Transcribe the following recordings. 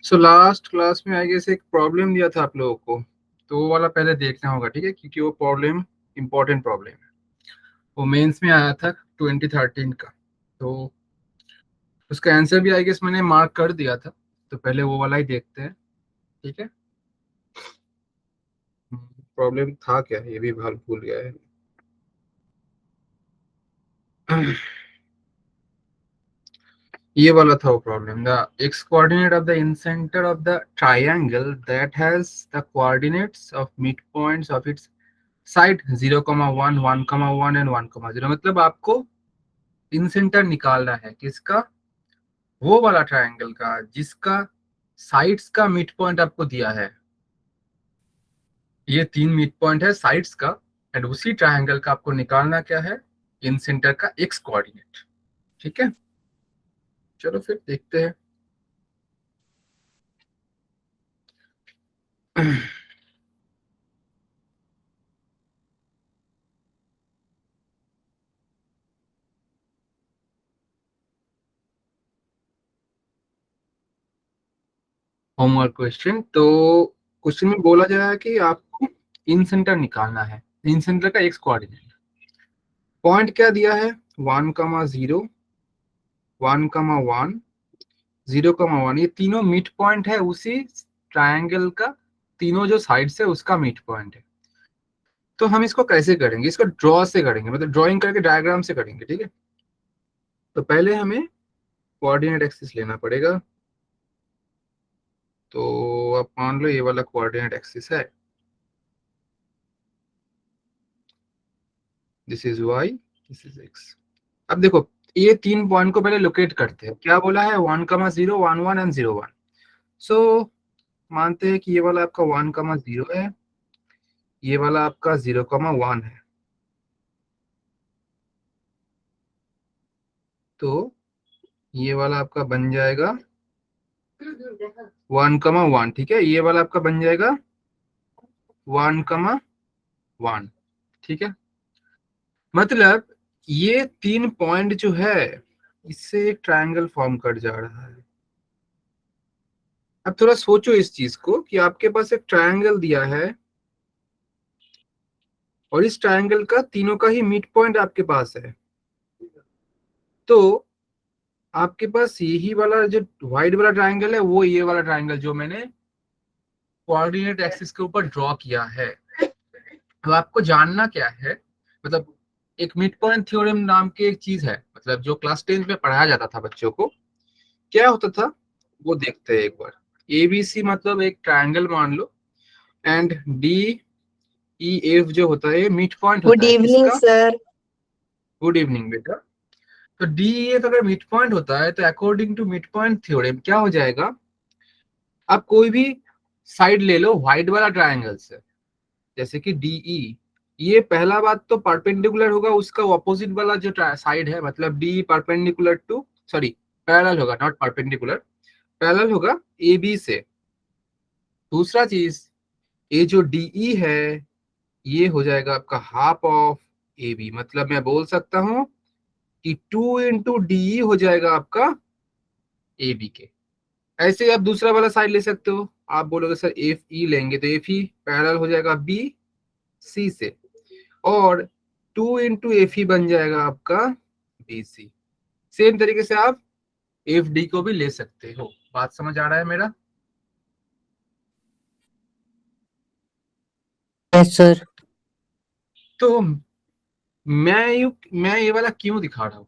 So last class में I guess एक problem दिया था आप लोगों को, तो वो वाला पहले देखना होगा, ठीक है, क्योंकि वो प्रॉब्लम इम्पोर्टेंट प्रॉब्लम है। वो मेंस में आया था 2013 का, तो उसका आंसर भी आई गेस मैंने मार्क कर दिया था, तो पहले वो वाला ही देखते हैं, ठीक है। प्रॉब्लम था क्या, ये भी भूल गया है। ये वाला था वो problem, the x coordinate of the incentre of the triangle that has the coordinates of mid points of its side 0,1 1,1 and 1,0। मतलब आपको इंसेंटर निकालना है किसका, वो वाला ट्राइंगल का जिसका साइड्स का मिड पॉइंट आपको दिया है। ये 3 मिड पॉइंट है साइड्स का, एंड उसी ट्राइंगल का आपको निकालना क्या है, इंसेंटर का एक्स कोऑर्डिनेट, ठीक है। चलो फिर देखते हैं। होमवर्क क्वेश्चन, तो क्वेश्चन में बोला जा रहा है कि आपको इंसेंटर निकालना है, इंसेंटर का एक्स कोऑर्डिनेट। पॉइंट क्या दिया है, 1,0 1,1 0,1, ये तीनों मिड पॉइंट है उसी ट्रायंगल का, तीनों जो साइड्स है उसका मिड पॉइंट है। तो हम इसको कैसे करेंगे, इसको ड्रॉ से करेंगे, मतलब ड्राइंग करके डायग्राम से करेंगे, ठीक है। तो पहले हमें कोऑर्डिनेट एक्सिस लेना पड़ेगा। तो आप मान लो ये वाला कोऑर्डिनेट एक्सिस है, this is Y, this is X. अब देखो, ये 3 पॉइंट को पहले लोकेट करते हैं। क्या बोला है, 1,0 1,1 एंड 0,1। सो मानते हैं कि ये वाला आपका 1,0 है, ये वाला आपका 0,1 है। तो ये वाला आपका बन जाएगा 1,1, ठीक है। ये वाला आपका बन जाएगा 1,1, ठीक है। मतलब ये 3 पॉइंट जो है इससे एक ट्रायंगल फॉर्म कर जा रहा है। अब थोड़ा सोचो इस चीज को कि आपके पास एक ट्रायंगल दिया है और इस ट्रायंगल का तीनों का ही मिड पॉइंट आपके पास है। तो आपके पास यही वाला जो व्हाइट वाला ट्रायंगल है, वो ये वाला ट्रायंगल जो मैंने कोऑर्डिनेट एक्सिस के ऊपर ड्रॉ किया है। तो आपको जानना क्या है, मतलब एक मिड पॉइंट थ्योरम नाम की एक चीज है, मतलब जो क्लास 10 में पढ़ाया जाता था बच्चों को। क्या होता था वो देखते हैं एक बार। एबीसी मतलब एक ट्रायंगल मान लो, एंड डी ई एफ जो होता है मिड पॉइंट गुड होता है इवनिंग किसका। सर। गुड इवनिंग बेटा। तो डी ई एफ अगर मिड पॉइंट होता है तो according to mid point theorem क्या हो जाएगा, आप कोई भी साइड ले लो व्हाइट वाला ट्रायंगल से, जैसे कि डीई। ये पहला बात तो परपेंडिकुलर होगा उसका ऑपोजिट वाला जो साइड है, मतलब D perpendicular to, sorry parallel होगा, नॉट परपेंडिकुलर, पैरेलल होगा ए बी से। दूसरा चीज, ये जो डीई है ये हो जाएगा आपका हाफ ऑफ ए बी, मतलब मैं बोल सकता हूं कि 2 × डीई हो जाएगा आपका ए बी के। ऐसे ही आप दूसरा वाला साइड ले सकते हो, आप बोलोगे सर एफ ई लेंगे तो एफ ई पैरेलल हो जाएगा बी सी से, और 2 × एफ ई बन जाएगा आपका बी सी। सेम तरीके से आप एफ डी को भी ले सकते हो। बात समझ आ रहा है मेरा। Yes sir. तो मैं ये वाला क्यों दिखा रहा हूँ,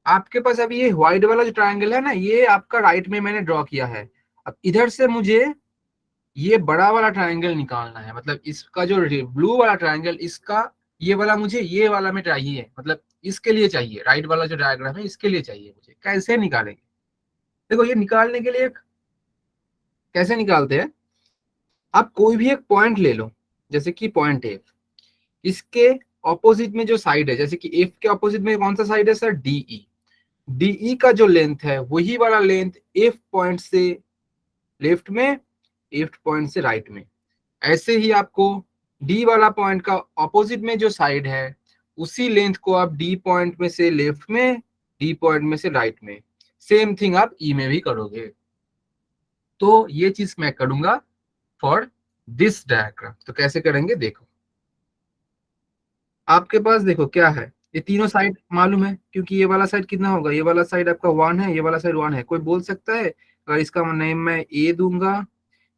आपके पास अभी ये व्हाइट वाला जो ट्रायंगल है ना, ये आपका राइट में मैंने ड्रॉ किया है। अब इधर से मुझे ये बड़ा वाला ट्रायंगल निकालना है, मतलब इसका जो ब्लू वाला ट्रायंगल, इसका ये वाला मुझे ये वाला में चाहिए, मतलब इसके लिए चाहिए, राइट वाला जो डायग्राम है इसके लिए चाहिए मुझे। कैसे निकालेंगे, देखो ये निकालने के लिए कैसे निकालते हैं, आप कोई भी एक पॉइंट ले लो, जैसे कि पॉइंट एफ, इसके ऑपोजिट में जो साइड है, जैसे कि एफ के ऑपोजिट में कौन सा साइड है सर, डीई। डीई का जो लेंथ है वही वाला लेंथ एफ पॉइंट से लेफ्ट में, एफ पॉइंट से राइट में। ऐसे ही आपको डी वाला पॉइंट का ऑपोजिट में जो साइड है उसी लेंथ को आप डी पॉइंट में से लेफ्ट में, डी पॉइंट में से राइट में, सेम थिंग आप ई में भी करोगे। तो ये चीज मैं करूंगा फॉर दिस डायग्राम। तो कैसे करेंगे देखो, आपके पास देखो क्या है, ये तीनों साइड मालूम है, क्योंकि ये वाला साइड कितना होगा, ये वाला साइड आपका 1 है, ये वाला साइड 1 है। कोई बोल सकता है अगर इसका नेम मैं ए दूंगा,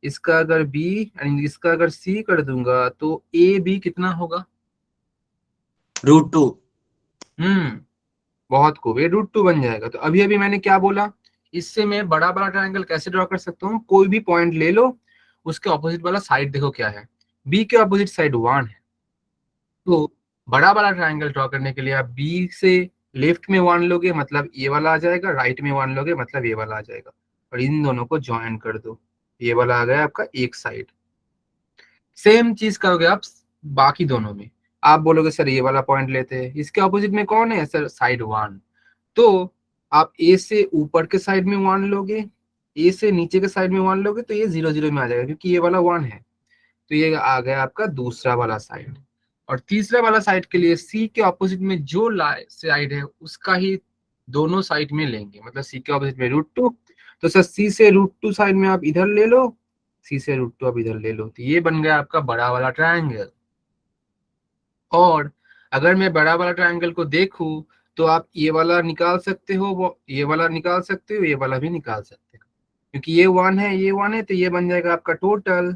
इसका अगर बी एंड इसका अगर सी कर दूंगा, तो ए बी कितना होगा? √2। बहुत खूब, ये √2 बन जाएगा। तो अभी अभी मैंने क्या बोला, इससे मैं बड़ा बड़ा ट्रायंगल कैसे ड्रॉ कर सकता हूँ? कोई भी पॉइंट ले लो, उसके ऑपोजिट वाला साइड देखो क्या है, बी के ऑपोजिट साइड 1 है। तो बड़ा बड़ा ट्रायंगल ड्रॉ करने के लिए आप बी से लेफ्ट में 1 लोगे, मतलब ये वाला आ जाएगा, राइट में 1 लोगे मतलब ये वाला आ जाएगा, और इन दोनों को ज्वाइन कर दो, ये वाला आ गया आपका एक साइड। सेम चीज करोगे आप बाकी दोनों में। आप बोलोगे सर ये वाला पॉइंट लेते हैं, इसके ऑपोजिट में कौन है सर? साइड 1। तो आप ए से ऊपर के साइड में 1 लोगे, ए से नीचे के साइड में 1 लोगे, तो ये 0 0 में आ जाएगा, क्योंकि ये वाला 1 है। तो ये आ गया आपका दूसरा वाला साइड। और तीसरा वाला साइड के लिए सी के ऑपोजिट में जो साइड है उसका ही दोनों साइड में लेंगे, मतलब सी के ऑपोजिट में √2। तो सर सी से √2 साइड में आप इधर ले लो, सी से √2 आप इधर ले लो, तो ये बन गया आपका बड़ा वाला ट्रायंगल। और अगर मैं बड़ा वाला ट्रायंगल को देखूं, तो आप ये वाला निकाल सकते हो, वो ये वाला निकाल सकते हो, ये वाला भी निकाल सकते हो, क्योंकि ये 1 है, ये 1 है, तो ये बन जाएगा आपका टोटल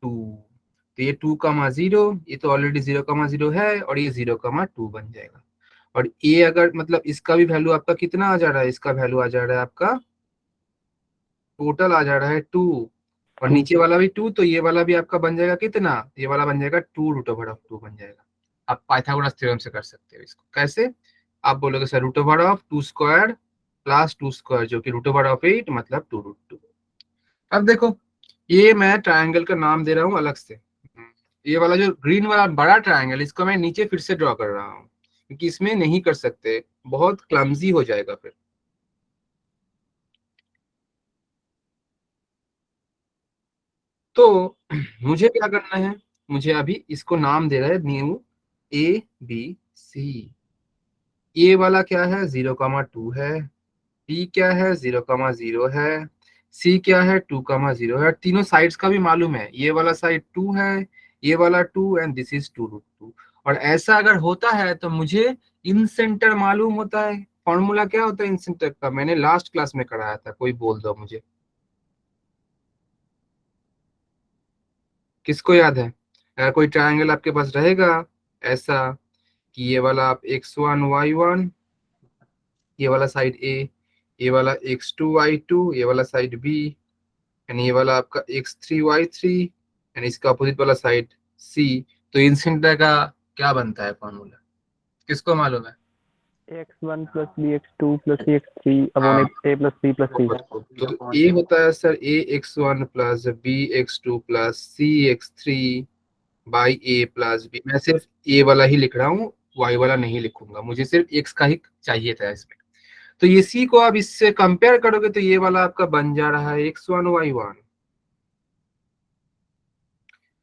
2। तो ये 2,0, ये तो ऑलरेडी 0,0 है, और ये 0,2 बन जाएगा। और ये अगर मतलब इसका भी वैल्यू आपका कितना आ जा रहा है, इसका वैल्यू आ जा रहा है आपका टोटल आ जा रहा है 2, और 2। नीचे वाला भी 2, तो ये वाला भी आपका बन जाएगा कितना, ये वाला बन जाएगा 2√2 बन जाएगा। आप पाइथागोरस थ्योरम से कर सकते हो इसको। कैसे? आप बोलोगे सर √2² प्लस 2² जो कि √8 मतलब 2√2। अब देखो, ये मैं ट्रायंगल का नाम दे रहा हूँ अलग से। ये वाला जो ग्रीन वाला बड़ा ट्रायंगल, इसको मैं नीचे फिर से ड्रॉ कर रहा हूँ, क्योंकि इसमें नहीं कर सकते, बहुत क्लमजी हो जाएगा फिर। तो मुझे क्या करना है, मुझे अभी इसको नाम दे रहा है न्यू ए बी सी। ए वाला क्या है? 0,2 है। बी क्या है? 0,0 है। सी क्या है? 2,0 है। तीनों साइड्स का भी मालूम है, ये वाला साइड 2 है, ये वाला 2, एंड दिस इज 2√2। और ऐसा अगर होता है तो मुझे इन सेंटर मालूम होता है। फॉर्मूला क्या होता है इन सेंटर का? मैंने लास्ट क्लास में कराया था, कोई बोल दो मुझे, किसको याद है? अगर कोई ट्रायंगल आपके पास रहेगा ऐसा कि ये वाला आप x1 y1, ये वाला साइड ए, ये वाला x2 y2, ये वाला साइड बी, एंड ये वाला आपका x3 y3, एंड इसका अपोजिट वाला साइड सी। तो इन सेंटर का क्या बनता है फॉर्मूला, किसको मालूम है? ax1 + bx2 + cx3 हाँ, / a + b + c। तो ए होता है sir ax1 plus bx2 plus cx3 by A plus B. मैं सिर्फ ए वाला ही लिख रहा हूँ, वाई वाला नहीं लिखूंगा, मुझे सिर्फ एक्स का ही चाहिए था इसमें। तो ये सी को आप इससे कंपेयर करोगे, तो ये वाला आपका बन जा रहा है x1 y1,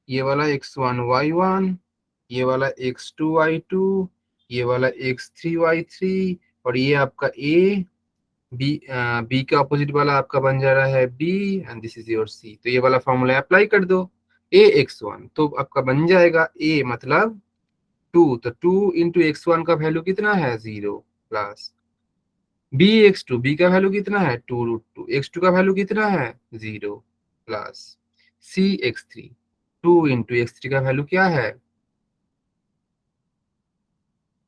ये वाला x1 y1, ये वाला x2 y2, ये वाला x3 y3, और ये आपका ए बी, बी के ऑपोजिट वाला आपका बन जा रहा है B, and this is your C. तो ये वाला फॉर्मूला अप्लाई कर दो, ax1 तो आपका बन जाएगा a मतलब 2, तो 2 × x1 का वैल्यू कितना है? 0, प्लस bx2, b का वैल्यू कितना है? 2√2, x2 का वैल्यू कितना है? 0, प्लस cx3, 2 × x3 का वैल्यू क्या है?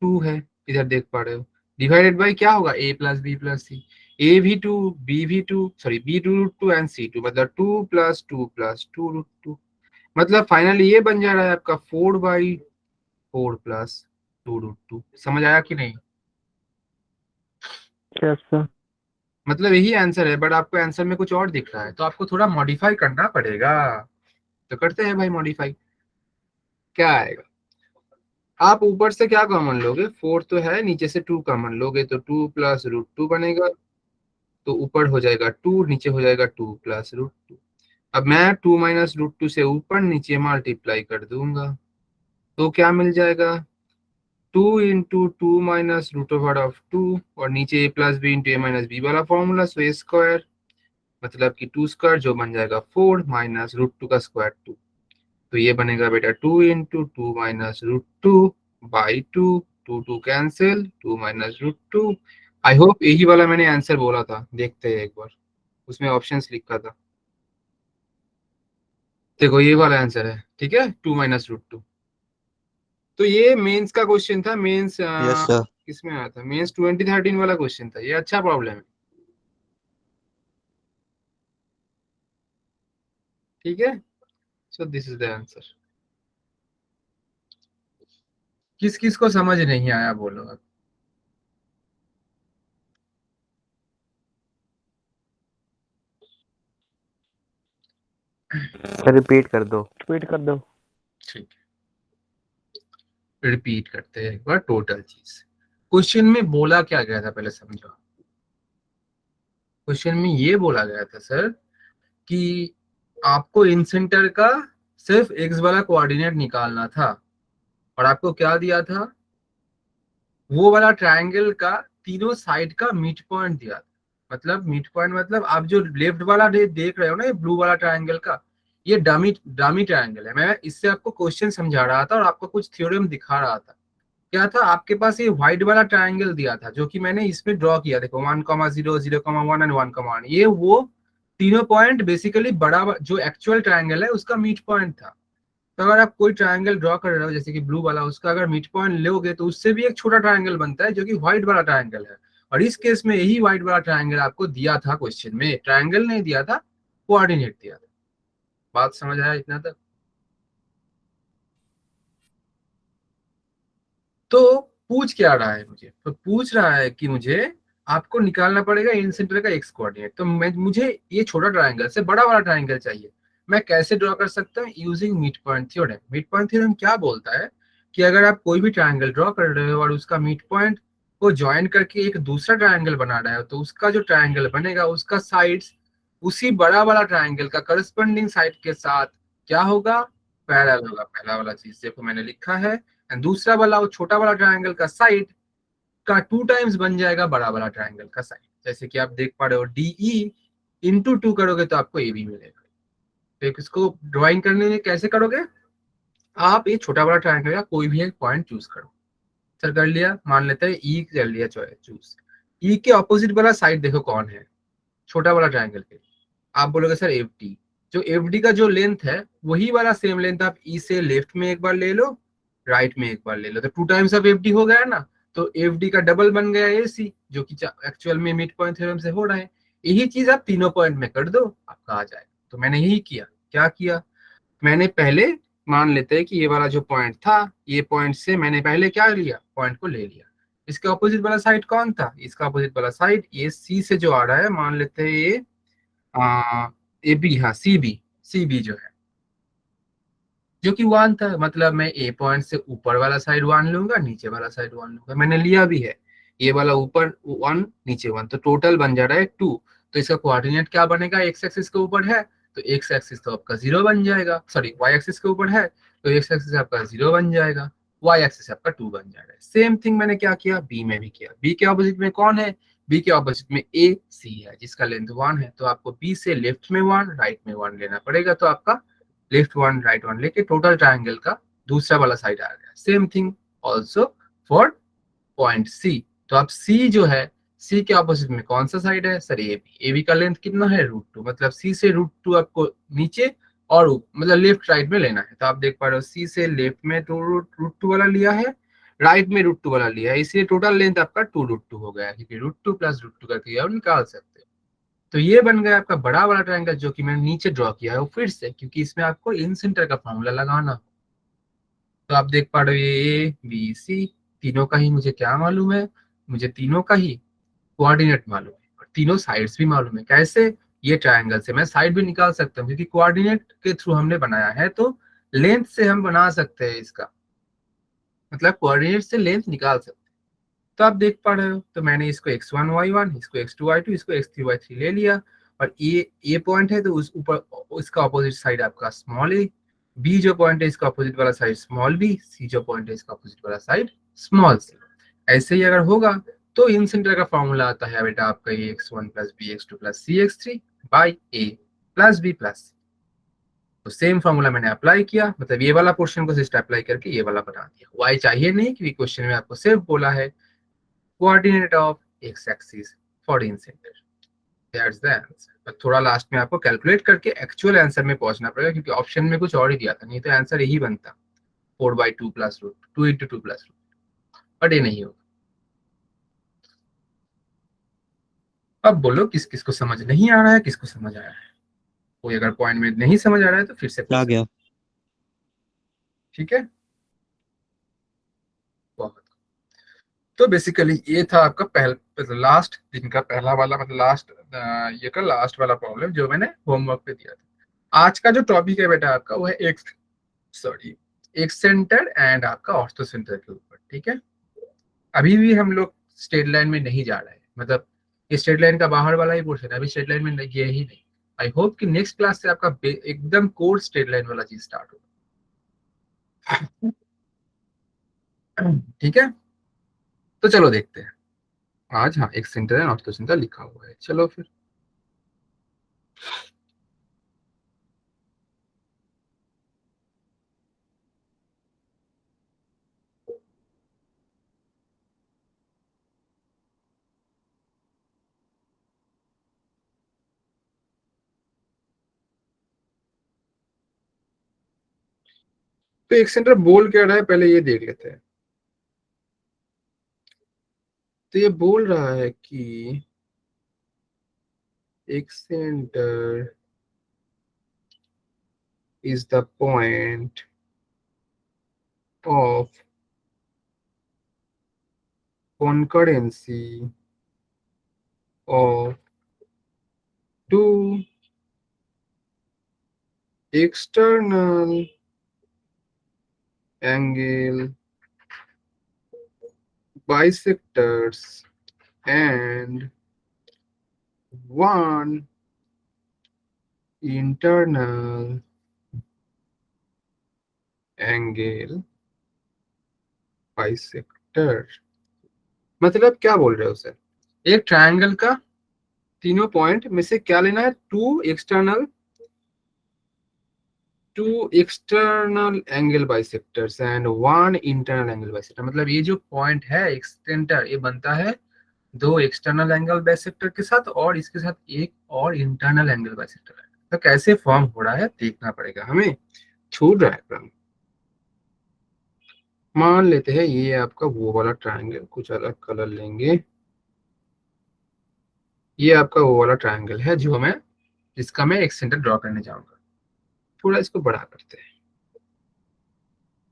2 है, इधर देख पा रहे हो, डिवाइडेड बाय क्या होगा? a प्लस बी प्लस सी। ए भी 2, बी भी 2, सॉरी बी 2√2 एंड सी 2, मतलब 2 + 2 + 2√2। मतलब फाइनली ये बन जा रहा है आपका 4/4 + 2√2। समझ आया कि नहीं? Yes sir. मतलब यही आंसर है, बट आपको आंसर में कुछ और दिख रहा है, तो आपको थोड़ा मॉडिफाई करना पड़ेगा। तो करते हैं भाई मॉडिफाई। क्या आएगा? आप ऊपर से क्या कॉमन लोगे? 4 तो है, नीचे से 2 कॉमन लोगे, तो 2 + √2 बनेगा। तो ऊपर हो जाएगा 2, नीचे हो जाएगा 2 + √2। अब मैं 2 - √2 से ऊपर नीचे मल्टीप्लाई कर दूंगा, तो क्या मिल जाएगा? 2 × 2 - √2, और नीचे a + b × a - b वाला फॉर्मूला, सो a²। मतलब कि 2 स्क्वायर जो बन जाएगा 4 माइनस √2 का स्क्वायर 2। तो ये बनेगा बेटा 2 into 2 minus √2 by 2, 2 cancel, 2 minus √2। I hope यही वाला मैंने आंसर बोला था, देखते हैं एक बार, उसमें ऑप्शंस लिखा था। देखो ये वाला आंसर है, ठीक है, 2 माइनस √2। तो ये मेंस का क्वेश्चन था, मेंस यस सर। किसमें आया था, मेंस 2013 वाला क्वेश्चन था, ये अच्छा प्रॉब्लम है, ठीक है। So this is the answer. किस किस को समझ नहीं आया बोलो अब। सर रिपीट कर दो। रिपीट कर दो। ठीक है, रिपीट करते हैं एक बार टोटल चीज। क्वेश्चन में बोला क्या गया था पहले समझो। क्वेश्चन में ये बोला गया था सर कि आपको इन सेंटर का सिर्फ एक्स वाला कोऑर्डिनेट निकालना था, और आपको क्या दिया था, वो वाला ट्रायंगल का तीनों साइड का मिड पॉइंट दिया था। मतलब मिड पॉइंट मतलब आप जो लेफ्ट वाला देख रहे हो ना, ये ब्लू वाला ट्रायंगल का, ये डमी डमी ट्रायंगल है। मैं इससे आपको क्वेश्चन समझा रहा था और आपको कुछ थ्योरम दिखा रहा था। क्या था, आपके पास ये व्हाइट वाला ट्रायंगल दिया था जो कि मैंने इसमें ड्रॉ किया, देखो 1,0, 0,1 एंड 1,1, ये वो तीनों पॉइंट बेसिकली बड़ा जो एक्चुअल ट्रायंगल है उसका मिड पॉइंट था। तो अगर आप कोई ट्रायंगल ड्रॉ कर रहे हो जैसे कि ब्लू वाला, उसका अगर मिड पॉइंट लोगे तो उससे भी एक छोटा ट्रायंगल बनता है जो कि व्हाइट वाला ट्रायंगल है। और इस केस में यही व्हाइट वाला ट्रायंगल आपको दिया था क्वेश्चन में, ट्रायंगल नहीं दिया था, कोऑर्डिनेट दिया था। बात समझ आया इतना तक? तो पूछ क्या रहा है मुझे, तो पूछ रहा है कि मुझे आपको निकालना पड़ेगा इन सेंटर का एक्स कोऑर्डिनेट। तो मुझे ये छोटा ट्रायंगल से बड़ा वाला ट्रायंगल चाहिए। मैं कैसे ड्रॉ कर सकता हूँ, using mid point theorem. Mid point theorem क्या बोलता है कि अगर आप कोई भी ट्रायंगल ड्रॉ कर रहे हो और उसका मिड पॉइंट को ज्वाइन करके एक दूसरा ट्रायंगल बना रहे हो, तो उसका जो ट्रायंगल बनेगा उसका साइड्स उसी बड़ा वाला ट्रायंगल का करस्पॉन्डिंग साइड के साथ क्या होगा, पैरेलल होगा। पहला वाला चीज देखो मैंने लिखा है, एंड दूसरा वाला वो छोटा वाला ट्रायंगल का साइड का 2 टाइम्स बन जाएगा बड़ा वाला ट्रायंगल का साइड। जैसे कि आप देख पा रहे हो, DE इंटू 2 करोगे तो आपको AB मिलेगा। तो इसको ड्राइंग करने में कैसे करोगे, आप ये छोटा बड़ा ट्रायंगल का कोई भी एक पॉइंट चूज करो। सर कर लिया, मान लेते हैं E कर लिया चूज। E के ऑपोजिट वाला साइड देखो कौन है, छोटा वाला ट्रायंगल के। आप बोलोगे सर FD। जो FD का जो लेंथ है वही वाला सेम लेंथ आप E से लेफ्ट में एक बार ले लो, राइट में एक बार ले लो, तो 2 टाइम्स ऑफ FD हो गया ना। तो FD का डबल बन गया AC, जो कि एक्चुअल में मिड पॉइंट थ्योरम से हो रहा है। यही चीज आप तीनों पॉइंट में कर दो, आपका आ जाएगा। तो मैंने यही किया। क्या किया, मैंने पहले मान लेते हैं कि ये वाला जो पॉइंट था, ये पॉइंट से मैंने पहले क्या लिया, पॉइंट को ले लिया। इसके ऑपोजिट वाला साइड कौन था, इसका ऑपोजिट वाला साइड ये C से जो आ रहा है, मान लेते हैं ये AB, हाँ CB जो है, जो कि 1 था। मतलब मैं A पॉइंट से ऊपर वाला साइड 1 लूंगा, नीचे वाला साइड 1 लूंगा, मैंने लिया भी है। ये वाला ऊपर 1 नीचे 1, तो टोटल बन जा रहा है 2। तो इसका कोऑर्डिनेट क्या बनेगा, एक्स एक्सिस के ऊपर है तो एक्स एक्सिस तो आपका 0 बन जाएगा, सॉरी वाई एक्सिस के ऊपर है तो एक्स एक्सिस आपका 0 बन जाएगा, वाई एक्सिस आपका 2 बन जाएगा। सेम थिंग मैंने क्या किया, बी में भी किया। बी के ऑपोजिट में कौन है, बी के ऑपोजिट में AC है जिसका लेंथ 1 है, तो आपको बी से लेफ्ट में 1 राइट में 1 लेना पड़ेगा। तो आपका लेफ्ट 1 राइट 1 लेके टोटल ट्रायंगल का दूसरा वाला साइड आ गया। Same thing also for point C। तो आप C जो है, C के ऑपोजिट में कौन सा साइड है सर, AB का लेंथ कितना है √2, मतलब C से √2 आपको नीचे और मतलब लेफ्ट राइट में लेना है। तो आप देख पा रहे हो C से लेफ्ट में √2 वाला लिया है, राइट में √2 वाला लिया है, इसलिए टोटल लेंथ आपका 2√2 हो गया, क्योंकि √2 प्लस √2 करके आप निकाल सकते हो। तो ये बन गया आपका बड़ा वाला ट्रायंगल जो कि मैंने नीचे ड्रॉ किया है वो फिर से, क्योंकि इसमें आपको इन सेंटर का फॉर्मूला लगाना। तो आप देख पा रहे हो ये ABC, तीनों का ही मुझे क्या मालूम है, मुझे तीनों का ही कोऑर्डिनेट मालूम है और तीनों साइड्स भी मालूम है। कैसे, ये ट्रायंगल से मैं साइड भी निकाल सकता हूँ क्योंकि कोऑर्डिनेट के थ्रू हमने बनाया है, तो लेंथ से हम बना सकते हैं इसका, मतलब कोऑर्डिनेट से लेंथ निकाल सकते हैं। तो आप देख पा रहे हो, तो मैंने इसको x1 y1, इसको x2 y2, इसको x3 y3 ले लिया। और ये पॉइंट है तो उस ऊपर इसका ऑपोजिट साइड आपका स्मॉल a, बी जो पॉइंट है इसका ऑपोजिट वाला साइड स्मॉल b, सी जो पॉइंट है इसका ऑपोजिट वाला साइड स्मॉल c। ऐसे ही अगर होगा तो इन सेंटर का फॉर्मूला आता है बेटा आपका ये x1 plus B x2 plus C x3 by A plus B plus. तो सेम फॉर्मूला मैंने अप्लाई किया, मतलब ये वाला पोर्शन को सिर्फ अप्लाई करके ये वाला बना दिया। वाई चाहिए नहीं, क्योंकि क्वेश्चन में आपको सिर्फ बोला है coordinate of x axis 14 centre, that's the answer. पर थोड़ा लास्ट में आपको कैलकुलेट करके एक्चुअल आंसर में पहुंचना पड़ेगा, क्योंकि ऑप्शन में कुछ और ही दिया था, नहीं तो आंसर यही बनता 4/2 plus root 2 × 2 plus root, but ये नहीं होगा। अब बोलो किस किस को समझ नहीं आ रहा है, किसको समझ आया है। कोई अगर पॉइंट में नहीं समझ आ रहा है तो फिर से पूछ आ सकते गया। हैं। ठीक है, बहुत। तो बेसिकली ये था आपका लास्ट दिन का पहला वाला, मतलब लास्ट ये का लास्ट वाला प्रॉब्लम जो मैंने होमवर्क पे दिया था। आज का जो टॉपिक है बेटा आपका वो है एक सेंटर एंड आपका ऑर्थो सेंटर के ऊपर। ठीक है, अभी भी हम लोग स्ट्रेट लाइन में नहीं जा रहे हैं, मतलब ये स्ट्रेट लाइन का बाहर वाला ही पोर्शन है, अभी स्ट्रेट लाइन में गए ही नहीं। आई होप कि नेक्स्ट क्लास से आपका एकदम कोर स्ट्रेट लाइन वाला चीज स्टार्ट होगा। ठीक है, तो चलो देखते हैं आज। हाँ, एक सेंटर है ऑर्थो सेंटर लिखा हुआ है, चलो फिर। तो एक सेंटर बोल क्या रहा है पहले ये देख लेते हैं। तो ये बोल रहा है कि एक centre is the point of concurrency of two external angle bisectors and one internal angle bisector। मतलब क्या बोल रहे हो सर, एक ट्रायंगल का तीनों पॉइंट में से क्या लेना है, two external angle bisectors and one internal angle bisector. मतलब ये जो पॉइंट है एक्सटेंटर, ये बनता है दो एक्सटर्नल एंगल बाइसेक्टर के साथ और इसके साथ एक और इंटरनल एंगल बाइसेक्टर है। तो कैसे फॉर्म हो रहा है देखना पड़ेगा हमें, छूट रहा है क्रम। मान लेते हैं ये आपका वो वाला ट्रायंगल, कुछ अलग कलर लेंगे। ये आपका वो वाला ट्रायंगल है जो मैं जिसका मैं एक सेंटर ड्रॉ करने जाऊंगा। थोड़ा इसको बड़ा करते हैं।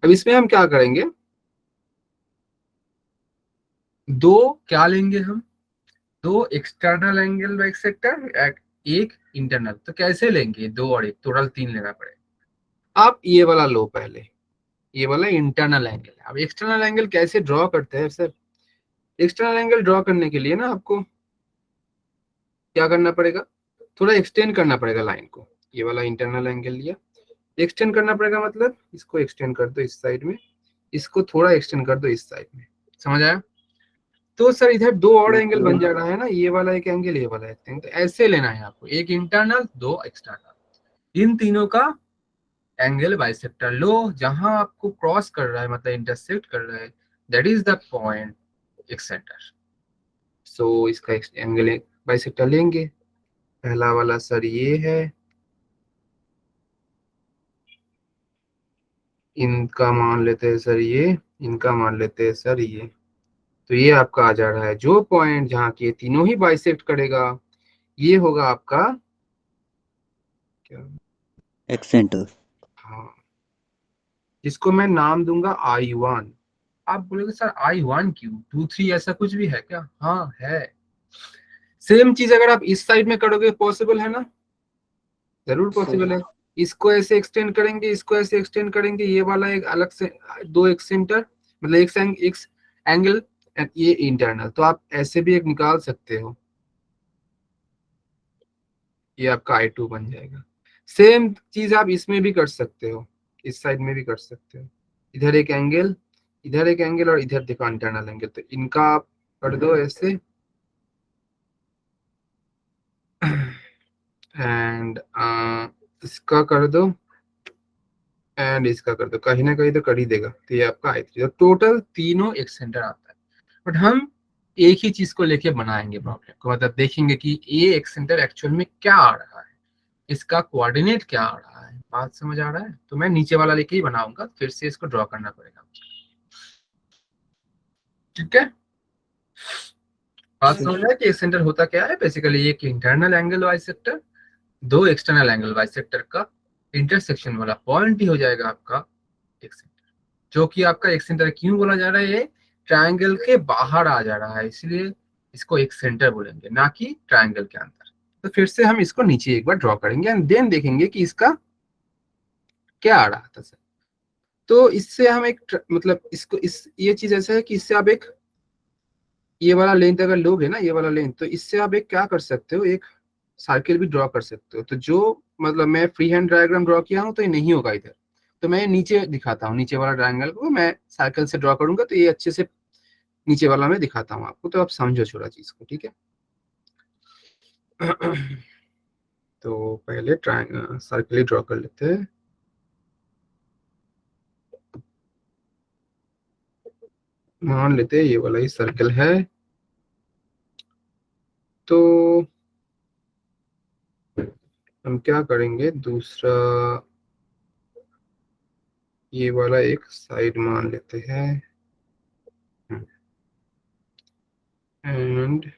अब इसमें हम क्या करेंगे, दो क्या लेंगे हम, दो एक्सटर्नल एंगल बाइसेक्टर एक इंटरनल। तो कैसे लेंगे, दो और एक, टोटल तीन लेना पड़ेगा। आप ये वाला लो पहले, ये वाला इंटरनल एंगल है। अब एक्सटर्नल एंगल कैसे ड्रॉ करते हैं सर, एक्सटर्नल एंगल ड्रॉ करने के लिए ना आपको क्या करना पड़ेगा, थोड़ा एक्सटेंड करना पड़ेगा लाइन को। ये वाला इंटरनल एंगल लिया, एक्सटेंड करना पड़ेगा, मतलब इसको एक्सटेंड कर दो इस साइड में, इसको थोड़ा एक्सटेंड कर दो इस साइड में। समझ आया? तो सर इधर दो और एंगल बन जा रहा है ना, ये वाला एक एंगल, ये वाला एक एंगल। तो ऐसे लेना है आपको, एक इंटरनल दो एक्सटर्नल, इन तीनों का एंगल बाइसेक्टर लो। जहां आपको क्रॉस कर रहा है, मतलब इंटरसेक्ट कर रहा है, that is the point excentre. So इसका एंगल बाइसेक्टर लेंगे। पहला वाला सर ये है, इनका मान लेते हैं सर ये, इनका मान लेते हैं सर ये। तो ये आपका आ जा रहा है जो पॉइंट जहाँ की ये तीनों ही बाइसेक्ट करेगा, ये होगा आपका क्या, एक्स सेंटर। हाँ, जिसको मैं नाम दूंगा I1। आप बोलोगे सर I1 क्यों, 2 3 ऐसा कुछ भी है क्या? हाँ है। सेम चीज अगर आप इस साइड में करोगे पॉसिबल है ना, जरूर पॉसिबल है। इसको ऐसे एक्सटेंड करेंगे, इसको ऐसे एक्सटेंड करेंगे, ये वाला एक अलग से दो एक सेंटर, मतलब एक एंगल, ये इंटरनल। तो आप ऐसे भी एक निकाल सकते हो, ये आपका I2 बन जाएगा। सेम चीज आप इसमें भी कर सकते हो, इस साइड में भी कर सकते हो। इधर एक एंगल, इधर एक एंगल और इधर देखो इंटरनल एंगल, तो इनका आप कर दो ऐसे। एंड इसका कर दो एंड इसका कर दो, कहीं ना कहीं तो कर ही देगा। तो ये आपका I3, तो टोटल तीनों एक्सेंटर आता है। बट हम एक ही चीज को लेके बनाएंगे प्रॉब्लम को, मतलब देखेंगे कि ये एक्सेंटर एक्चुअल में क्या आ रहा है, इसका कोऑर्डिनेट क्या आ रहा है। बात समझ आ रहा है? तो मैं नीचे वाला लेके ही बनाऊंगा, फिर से इसको ड्रॉ करना पड़ेगा। ठीक है, बात समझ आया कि एक्सेंटर होता क्या है। बेसिकली एक इंटरनल एंगल बाइसेक्टर, दो एक्सटर्नल एंगल बाइसेक्टर का इंटरसेक्शन वाला पॉइंट ही हो जाएगा आपका एक्सेंटर। जो कि आपका एक्सेंटर क्यों बोला जा रहा है, ये ट्रायंगल के बाहर आ जा रहा है, इसलिए इसको एक्सेंटर बोलेंगे, ना कि ट्रायंगल के अंदर। तो फिर से हम इसको नीचे एक बार ड्रॉ करेंगे एंड देन देखेंगे कि इसका क्या आ रहा था सर। तो इससे हम एक मतलब इसको इस ये चीज ऐसा है कि इससे आप एक ये वाला लेंथ अगर लोगे ना, ये वाला लेंथ, तो इससे आप एक क्या कर सकते हो, एक सर्किल भी ड्रॉ कर सकते हो। तो जो मतलब मैं फ्री हैंड डायग्राम ड्रॉ किया हूँ तो ये नहीं होगा इधर, तो मैं नीचे दिखाता हूँ, नीचे वाला ट्रायंगल को मैं सर्कल से ड्रॉ करूंगा, तो ये अच्छे से नीचे वाला मैं दिखाता हूँ आपको, तो आप समझो थोड़ा चीज को। ठीक है तो पहले ट्रायंगल सर्कल ही ड्रॉ कर लेते हैं। मान लेते हैं ये वाला ही सर्कल है। तो हम क्या करेंगे, दूसरा ये वाला एक साइड मान लेते हैं एंड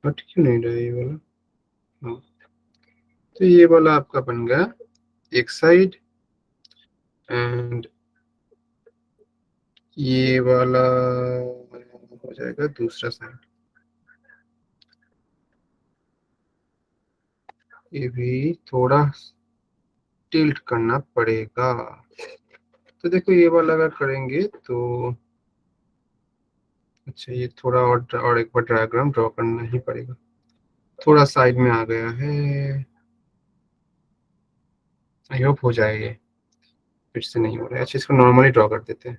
हट क्यों नहीं रहा है ये वाला। हाँ, तो ये वाला आपका बन गया एक साइड एंड ये वाला हो जाएगा दूसरा साइड। ये भी थोड़ा टिल्ट करना पड़ेगा। तो देखो ये वाला अगर करेंगे तो अच्छा, ये थोड़ा और एक बार डायग्राम ड्रॉ करना ही पड़ेगा। थोड़ा साइड में आ गया है, आई होप हो जाए ये। फिर से नहीं हो रहा है, अच्छा इसको नॉर्मली ड्रॉ कर देते हैं।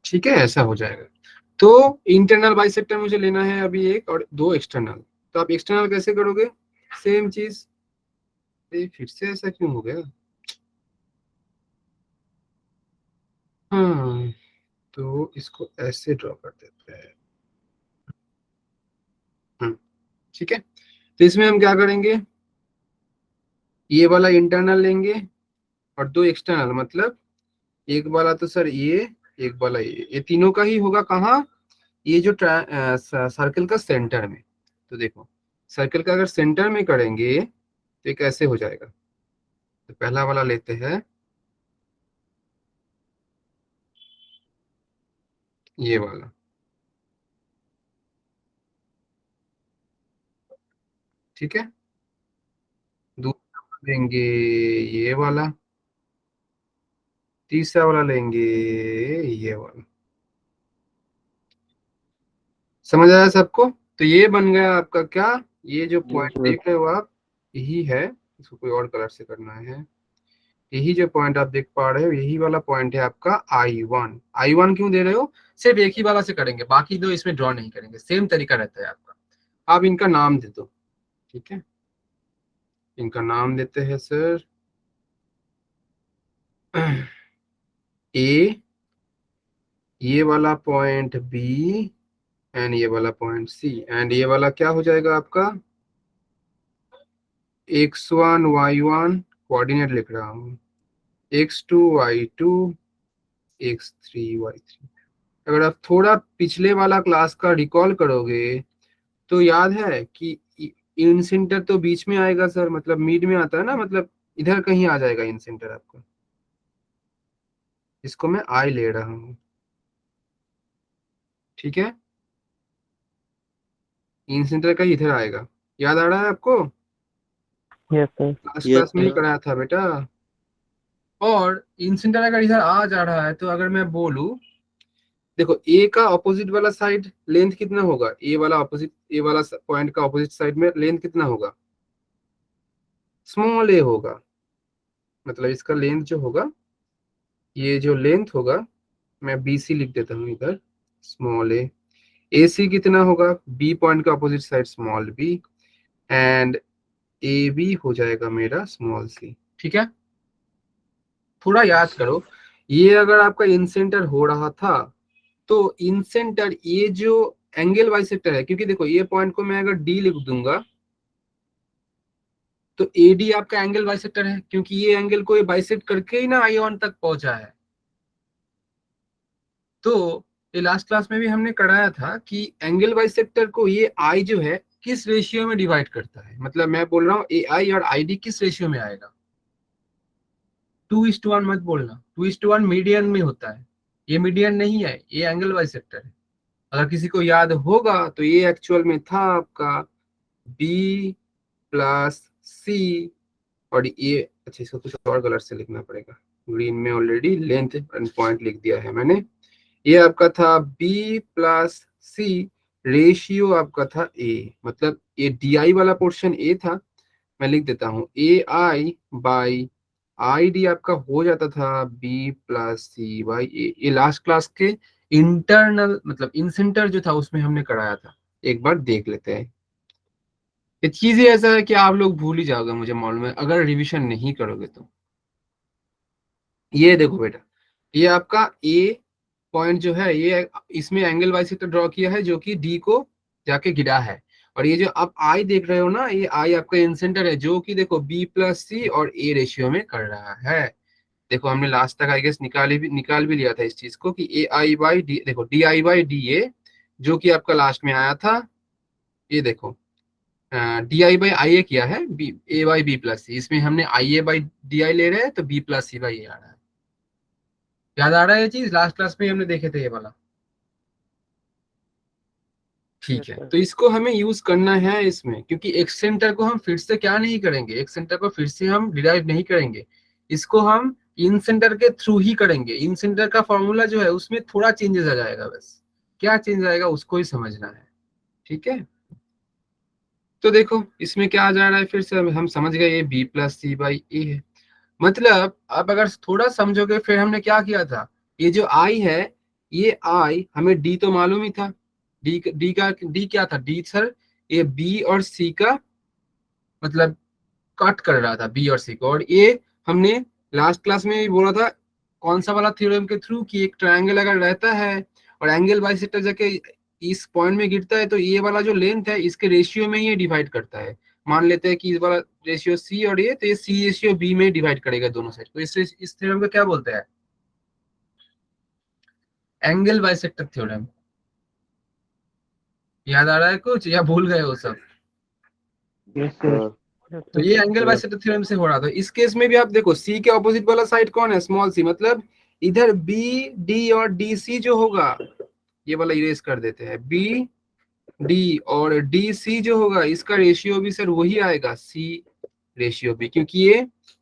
ठीक है, ऐसा हो जाएगा। तो इंटरनल बाइसेक्टर मुझे लेना है अभी एक, और दो एक्सटर्नल। तो आप एक्सटर्नल कैसे करोगे, सेम चीज। फिर से ऐसा क्यों हो गया। हाँ, तो इसको ऐसे ड्रॉ कर देते हैं। ठीक है, तो इसमें हम क्या करेंगे, ये वाला इंटरनल लेंगे और दो एक्सटर्नल, मतलब एक वाला तो सर ये, एक वाला ये तीनों का ही होगा कहाँ, ये जो सर्कल का सेंटर में। तो देखो सर्कल का अगर सेंटर में करेंगे तो ये कैसे हो जाएगा। तो पहला वाला लेते हैं, ये वाला। ठीक है, दूसरा वाला लेंगे ये वाला, तीसरा वाला लेंगे ये वाला। समझ आया सबको। तो ये बन गया आपका क्या, ये जो Yes, पॉइंट sir. देख रहे हो आप, यही है। इसको कोई और कलर से करना है। यही जो पॉइंट आप देख पा रहे हो, यही वाला पॉइंट है आपका I1। I1 क्यों दे रहे हो, सिर्फ एक ही वाला से करेंगे, बाकी दो इसमें ड्रॉ नहीं करेंगे, सेम तरीका रहता है आपका। आप इनका नाम दे दो। ठीक है, इनका नाम देते हैं सर ए, ये वाला पॉइंट बी एंड ये वाला पॉइंट सी, एंड ये वाला क्या हो जाएगा आपका x1 y1, कोऑर्डिनेट लिख रहा हूँ, x2 y2 x3 y3। अगर आप थोड़ा पिछले वाला क्लास का रिकॉल करोगे तो याद है कि इन सेंटर तो बीच में आएगा सर, मतलब मिड में आता है ना, मतलब इधर कहीं आ जाएगा इन सेंटर आपका, इसको मैं आई ले रहा हूँ। ठीक है, इन सेंटर का इधर आएगा, याद आ रहा है आपको, Yes, sir. Last Yes, class में ही sir. कराया था बेटा। और इंसिडेंट अगर इधर आ जा रहा है तो अगर मैं बोलूं, देखो ए का ऑपोजिट वाला साइड लेंथ कितना होगा, ए वाला पॉइंट का ऑपोजिट साइड में लेंथ कितना होगा, स्मॉल ए होगा। मतलब इसका लेंथ जो होगा, ये जो लेंथ होगा, मैं बी सी लिख देता हूँ इधर, स्मॉल ए सी कितना होगा, बी पॉइंट का opposite side small B, and A B हो जाएगा मेरा स्मॉल सी। ठीक है, थोड़ा याद करो, ये अगर आपका इंसेंटर हो रहा था तो इंसेंटर ये जो एंगल बाइसेक्टर है, क्योंकि देखो ये पॉइंट को मैं अगर डी लिख दूंगा तो एडी आपका एंगल बाइसेक्टर है, क्योंकि ये एंगल को ये बाइसेक्ट करके ही ना आई ऑन तक पहुंचा है। तो ये लास्ट क्लास में भी हमने कराया था कि एंगल बाइसेक्टर को ये आई जो है किस रेशियो में डिवाइड करता है। मतलब मैं बोल रहा हूँ ए आई और आई डी किस रेशियो में आएगा, 2:1 मत बोलना, 2:1 मीडियन में होता है, ये मीडियन नहीं है, ये एंगल बाइसेक्टर है। अगर किसी को याद होगा तो ये एक्चुअल में था आपका बी प्लस सी, और ये अच्छा इसको कुछ और कलर से लिखना पड़ेगा, ग्रीन में ऑलरेडी लेंथ एंड पॉइंट लिख दिया है मैंने। ये आपका था बी प्लस सी, रेशियो आपका था ए, मतलब ये डी आई वाला पोर्शन ए था, मैं लिख देता हूँ ए आई बाई आई डी आपका हो जाता था बी प्लस सी बाई ए। ये लास्ट क्लास के इंटरनल मतलब इंसेंटर जो था उसमें हमने कराया था, एक बार देख लेते हैं। ये चीज ही ऐसा है कि आप लोग भूल ही जाओगे, मुझे मालूम है, अगर रिवीजन नहीं करोगे तो। ये देखो बेटा, ये आपका ए पॉइंट जो है, ये इसमें एंगल बाइसेक्टर ड्रॉ किया है जो कि डी को जाके गिरा है, और ये जो आप आई देख रहे हो ना, ये आई आपका इंसेंटर है जो कि देखो बी प्लस सी और ए रेशियो में कर रहा है। देखो हमने लास्ट तक आई गेस निकाल भी लिया था इस चीज को कि ए आई बाई डी, देखो D I by D A जो कि आपका लास्ट में आया था, ये देखो D I by I A किया है, B A by B plus C, इसमें हमने आई ए बाई डी आई ले रहे हैं तो बी प्लस सी बाई ए आ रहा है। याद आ रहा है ये चीज, लास्ट क्लास में हमने देखे थे ये वाला। ठीक है, तो इसको हमें यूज करना है इसमें, क्योंकि एक्सेंटर को हम फिर से क्या नहीं करेंगे, एक्सेंटर को फिर से हम डिराइव नहीं करेंगे, इसको हम इन सेंटर के थ्रू ही करेंगे। इन सेंटर का फॉर्मूला जो है उसमें थोड़ा चेंजेस आ जाएगा, बस क्या चेंज आएगा उसको ही समझना है। ठीक है, तो देखो इसमें क्या आ जा रहा है, फिर से हम समझ गए ये बी प्लस सी बाई ए है। मतलब अब अगर थोड़ा समझोगे, फिर हमने क्या किया था, ये जो आई है, ये आई हमें डी तो मालूम ही था, डी क्या था, डी सर ये बी और सी का मतलब कट कर रहा था, बी और सी को। और ये हमने लास्ट क्लास में भी बोला था कौन सा वाला थ्योरम के थ्रू, कि एक ट्रायंगल अगर रहता है और एंगल बाइसेक्टर जाके इस पॉइंट में गिरता है तो ये वाला जो लेंथ है इसके रेशियो में ये डिवाइड करता है। मान लेते हैं कि इस वाला रेशियो सी और ये, तो ये सी रेशियो बी में डिवाइड करेगा दोनों साइड को। इस थ्योरम को क्या बोलते हैं, एंगल बाइसेक्टर थ्योरम। याद आ रहा है कुछ या भूल गए वो सब? Yes sir. तो ये एंगल बाइसेक्टर थ्योरम से हो रहा था। इस केस में भी आप देखो सी के ऑपोजिट वाला साइड कौन है, स्मॉल सी, मतलब इधर बी डी और डी सी जो होगा, ये वाला इरेज कर देते हैं, बी डी और डी सी जो होगा इसका रेशियो भी सर वही आएगा, सी रेशियो बी, क्योंकि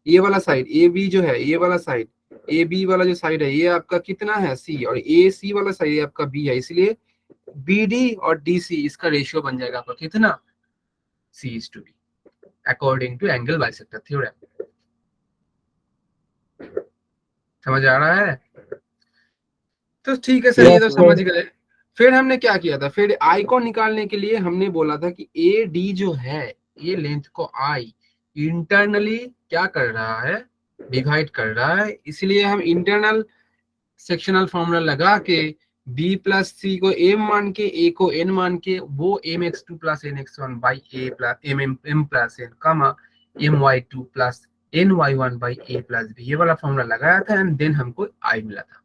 ये वाला साइड ए बी जो है, ये वाला साइड ए बी वाला जो साइड है ये आपका कितना है सी, और ए सी वाला साइड ये आपका बी है, इसलिए बी डी और डी सी इसका रेशियो बन जाएगा आपका कितना, C is to B, according to angle bisector theorem. समझ आ रहा है? तो ठीक है सर, ये तो समझ गए। फिर हमने क्या किया था, फिर आई को निकालने के लिए हमने बोला था कि ए डी जो है, ये लेंथ को आई इंटरनली क्या कर रहा है, डिवाइड कर रहा है, इसलिए हम इंटरनल सेक्शनल फॉर्मूला लगा के बी प्लस सी को एम मान के, ए को एन मान के, वो m x two plus n x one by A plus m plus n comma m y two plus n y one by A plus b, ये वाला फॉर्मूला लगाया था, एंड देन हमको आई मिला था।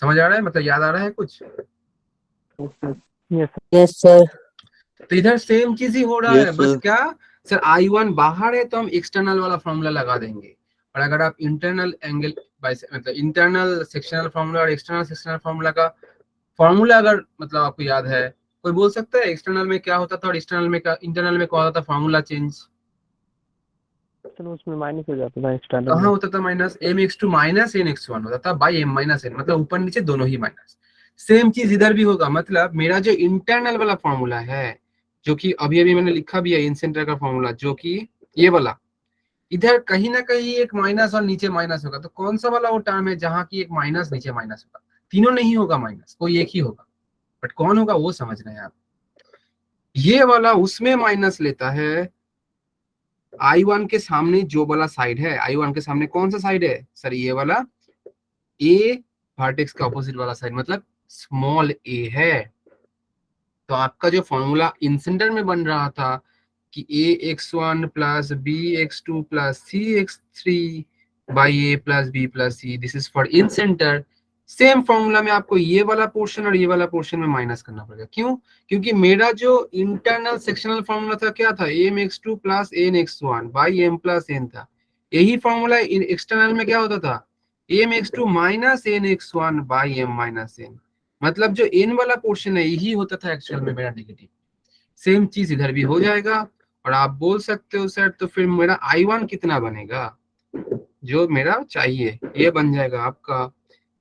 समझ आ रहा है, मतलब याद आ रहा है कुछ? Yes sir. तो इधर सेम चीज ही हो रहा Yes, है, बस sir. क्या सर I1 बाहर है तो हम एक्सटर्नल वाला फॉर्मूला लगा देंगे, और अगर आप इंटरनल एंगल मतलब इंटरनल सेक्शनल फॉर्मूला और एक्सटर्नल सेक्शनल फॉर्मूला का फॉर्मूला अगर मतलब आपको याद है, कोई बोल सकता है एक्सटर्नल में क्या होता था और एक्सटर्नल में क्या, इंटरनल में क्या होता था फॉर्मूला चेंज? सर उसमें माइनस हो जाता था एक्सटर्नल कहाँ में। होता था माइनस? mx2 माइनस nx1 होता था बाई m माइनस n, मतलब ऊपर नीचे दोनों ही माइनस। सेम चीज इधर भी होगा, मतलब मेरा जो इंटरनल वाला फॉर्मूला है, जो कि अभी अभी मैंने लिखा भी है इन सेंटर का फॉर्मूला, जो कि ये वाला, इधर कहीं ना कहीं एक माइनस और नीचे माइनस होगा। तो कौन सा वाला वो टर्म है जहाँ की एक माइनस नीचे माइनस होगा? तीनों नहीं होगा माइनस, कोई एक ही होगा, बट कौन होगा वो समझ रहे हैं आप। ये वाला उसमें माइनस लेता है I1 के सामने जो वाला साइड है, I1 के सामने कौन सा साइड है सर? ये वाला ए वर्टेक्स का अपोजिट वाला साइड, मतलब स्मॉल ए है। तो आपका जो फॉर्मूला इन सेंटर में बन रहा था कि ax1 plus bx2 plus cx3 by A plus B plus C, this is for incentre. Same formula में आपको ये वाला पोर्शन और ये वाला पोर्शन में माइनस करना पड़ेगा। क्यों? क्योंकि मेरा जो इंटरनल सेक्शनल फॉर्मूला था क्या था? mx2 plus nx1 by m plus n था। यही फॉर्मूला एक्सटर्नल में क्या होता था? mx2 minus nx1 by m minus n, मतलब जो n वाला पोर्शन है यही होता था एक्चुअल में मेरा नेगेटिव। सेम चीज इधर भी हो जाएगा। और आप बोल सकते हो सर तो फिर मेरा I1 कितना बनेगा? जो मेरा चाहिए ये बन जाएगा आपका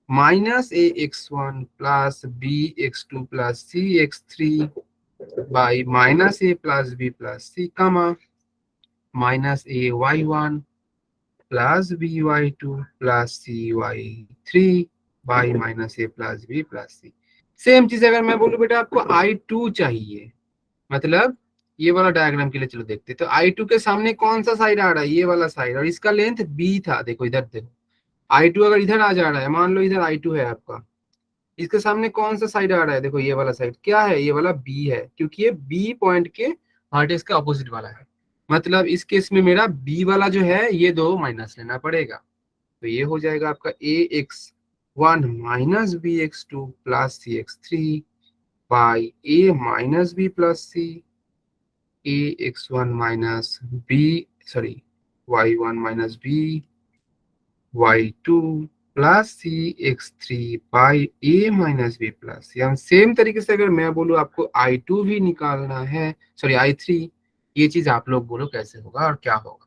minus ax1 plus bx2 plus cx3 by minus a plus b plus c, comma minus ay1 plus by2 plus cy3 by minus a plus b plus c। Same चीज अगर मैं बोलूं बेटा आपको I2 चाहिए, मतलब ये वाला डायग्राम के लिए चलो देखते हैं। तो I2 के सामने कौन सा साइड आ रहा है? ये वाला साइड, और इसका लेंथ b था। देखो इधर देखो, I2 अगर इधर आ जा रहा है, मान लो इधर I2 है आपका, इसके सामने कौन सा साइड आ रहा है? देखो ये वाला साइड क्या है? ये वाला b है, क्योंकि ये b पॉइंट के वर्टेक्स के अपोजिट वाला है। मतलब इस केस में मेरा b वाला जो है ये दो माइनस लेना पड़ेगा। तो ये हो जाएगा आपका ax1 minus bx2 plus cx3 by a minus b plus c, ax1 minus b, sorry y1 minus b y2 plus cx3 by a minus b plus c। Same तरीके से अगर मैं बोलूं आपको I2 भी निकालना है, सॉरी I3, ये चीज आप लोग बोलो कैसे होगा और क्या होगा।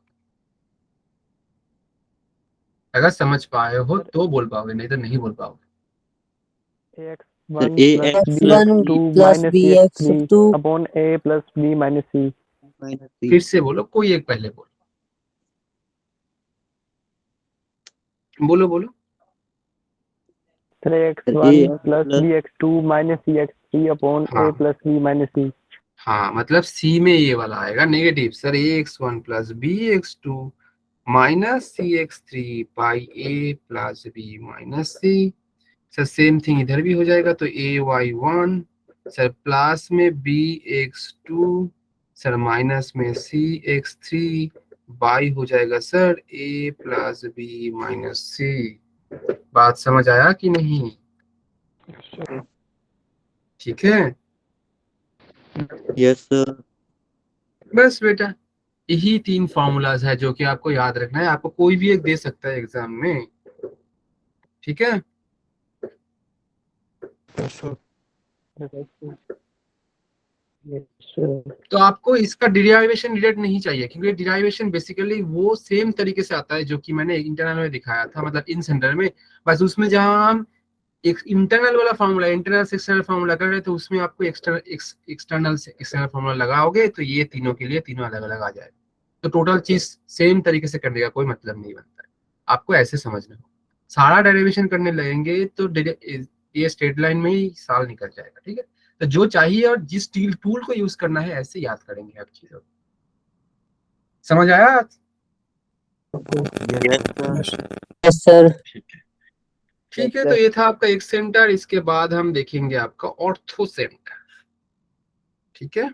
अगर समझ पाए हो तो बोल पाओगे, नहीं तो नहीं बोल पाओगे। ax sir 1 a plus x plus bx b two plus minus b cx x three two upon a plus b minus c। Minus c. फिर से बोलो, कोई एक पहले बोलो बोलो। Sir ax sir a 1 x plus plus bx two minus cx three upon a हाँ plus b minus c। हाँ, मतलब सी में ये वाला आएगा negative sir, ax1 plus bx2 minus cx3 by a plus b minus c। Sir same thing इधर भी हो जाएगा, तो ay1 सर प्लस में bx2 सर माइनस में cx3 बाई हो जाएगा sir a plus b minus c। बात समझ आया कि नहीं? ठीक है, यस सर। बस बेटा यही तीन फॉर्मूलाज है जो कि आपको याद रखना है। आपको कोई भी एक दे सकता है एग्जाम में, ठीक है। तो आपको इसका डिराइवेशन डिरेक्ट नहीं चाहिए, क्योंकि डिराइवेशन बेसिकली वो सेम तरीके से आता है जो कि मैंने इंटरनल में दिखाया था, मतलब इन सेंटर में। बस उसमें जहां हम एक इंटरनल वाला फॉर्मूला, इंटरनल से एक्सटर्नल फॉर्मूला कर रहे हैं, तो उसमें आपको एक्सटर्नल से एक्सटर्नल फॉर्मूला लगाओगे तो ये तीनों के लिए तीनों अलग अलग आ जाएगा। तो टोटल चीज सेम तरीके से करने का कोई मतलब नहीं बनता है। आपको ऐसे समझना हो, सारा डेरिवेशन करने लगेंगे तो ये स्ट्रेट लाइन में ही साल निकल जाएगा, ठीक है। तो जो चाहिए और जिस टूल को यूज करना है ऐसे याद करेंगे आप चीजों को। समझ आया? Yes sir. Yes sir. ठीक है, ठीक है। तो ये था आपका एक सेंटर, इसके बाद हम देखेंगे आपका ऑर्थो सेंटर, ठीक है।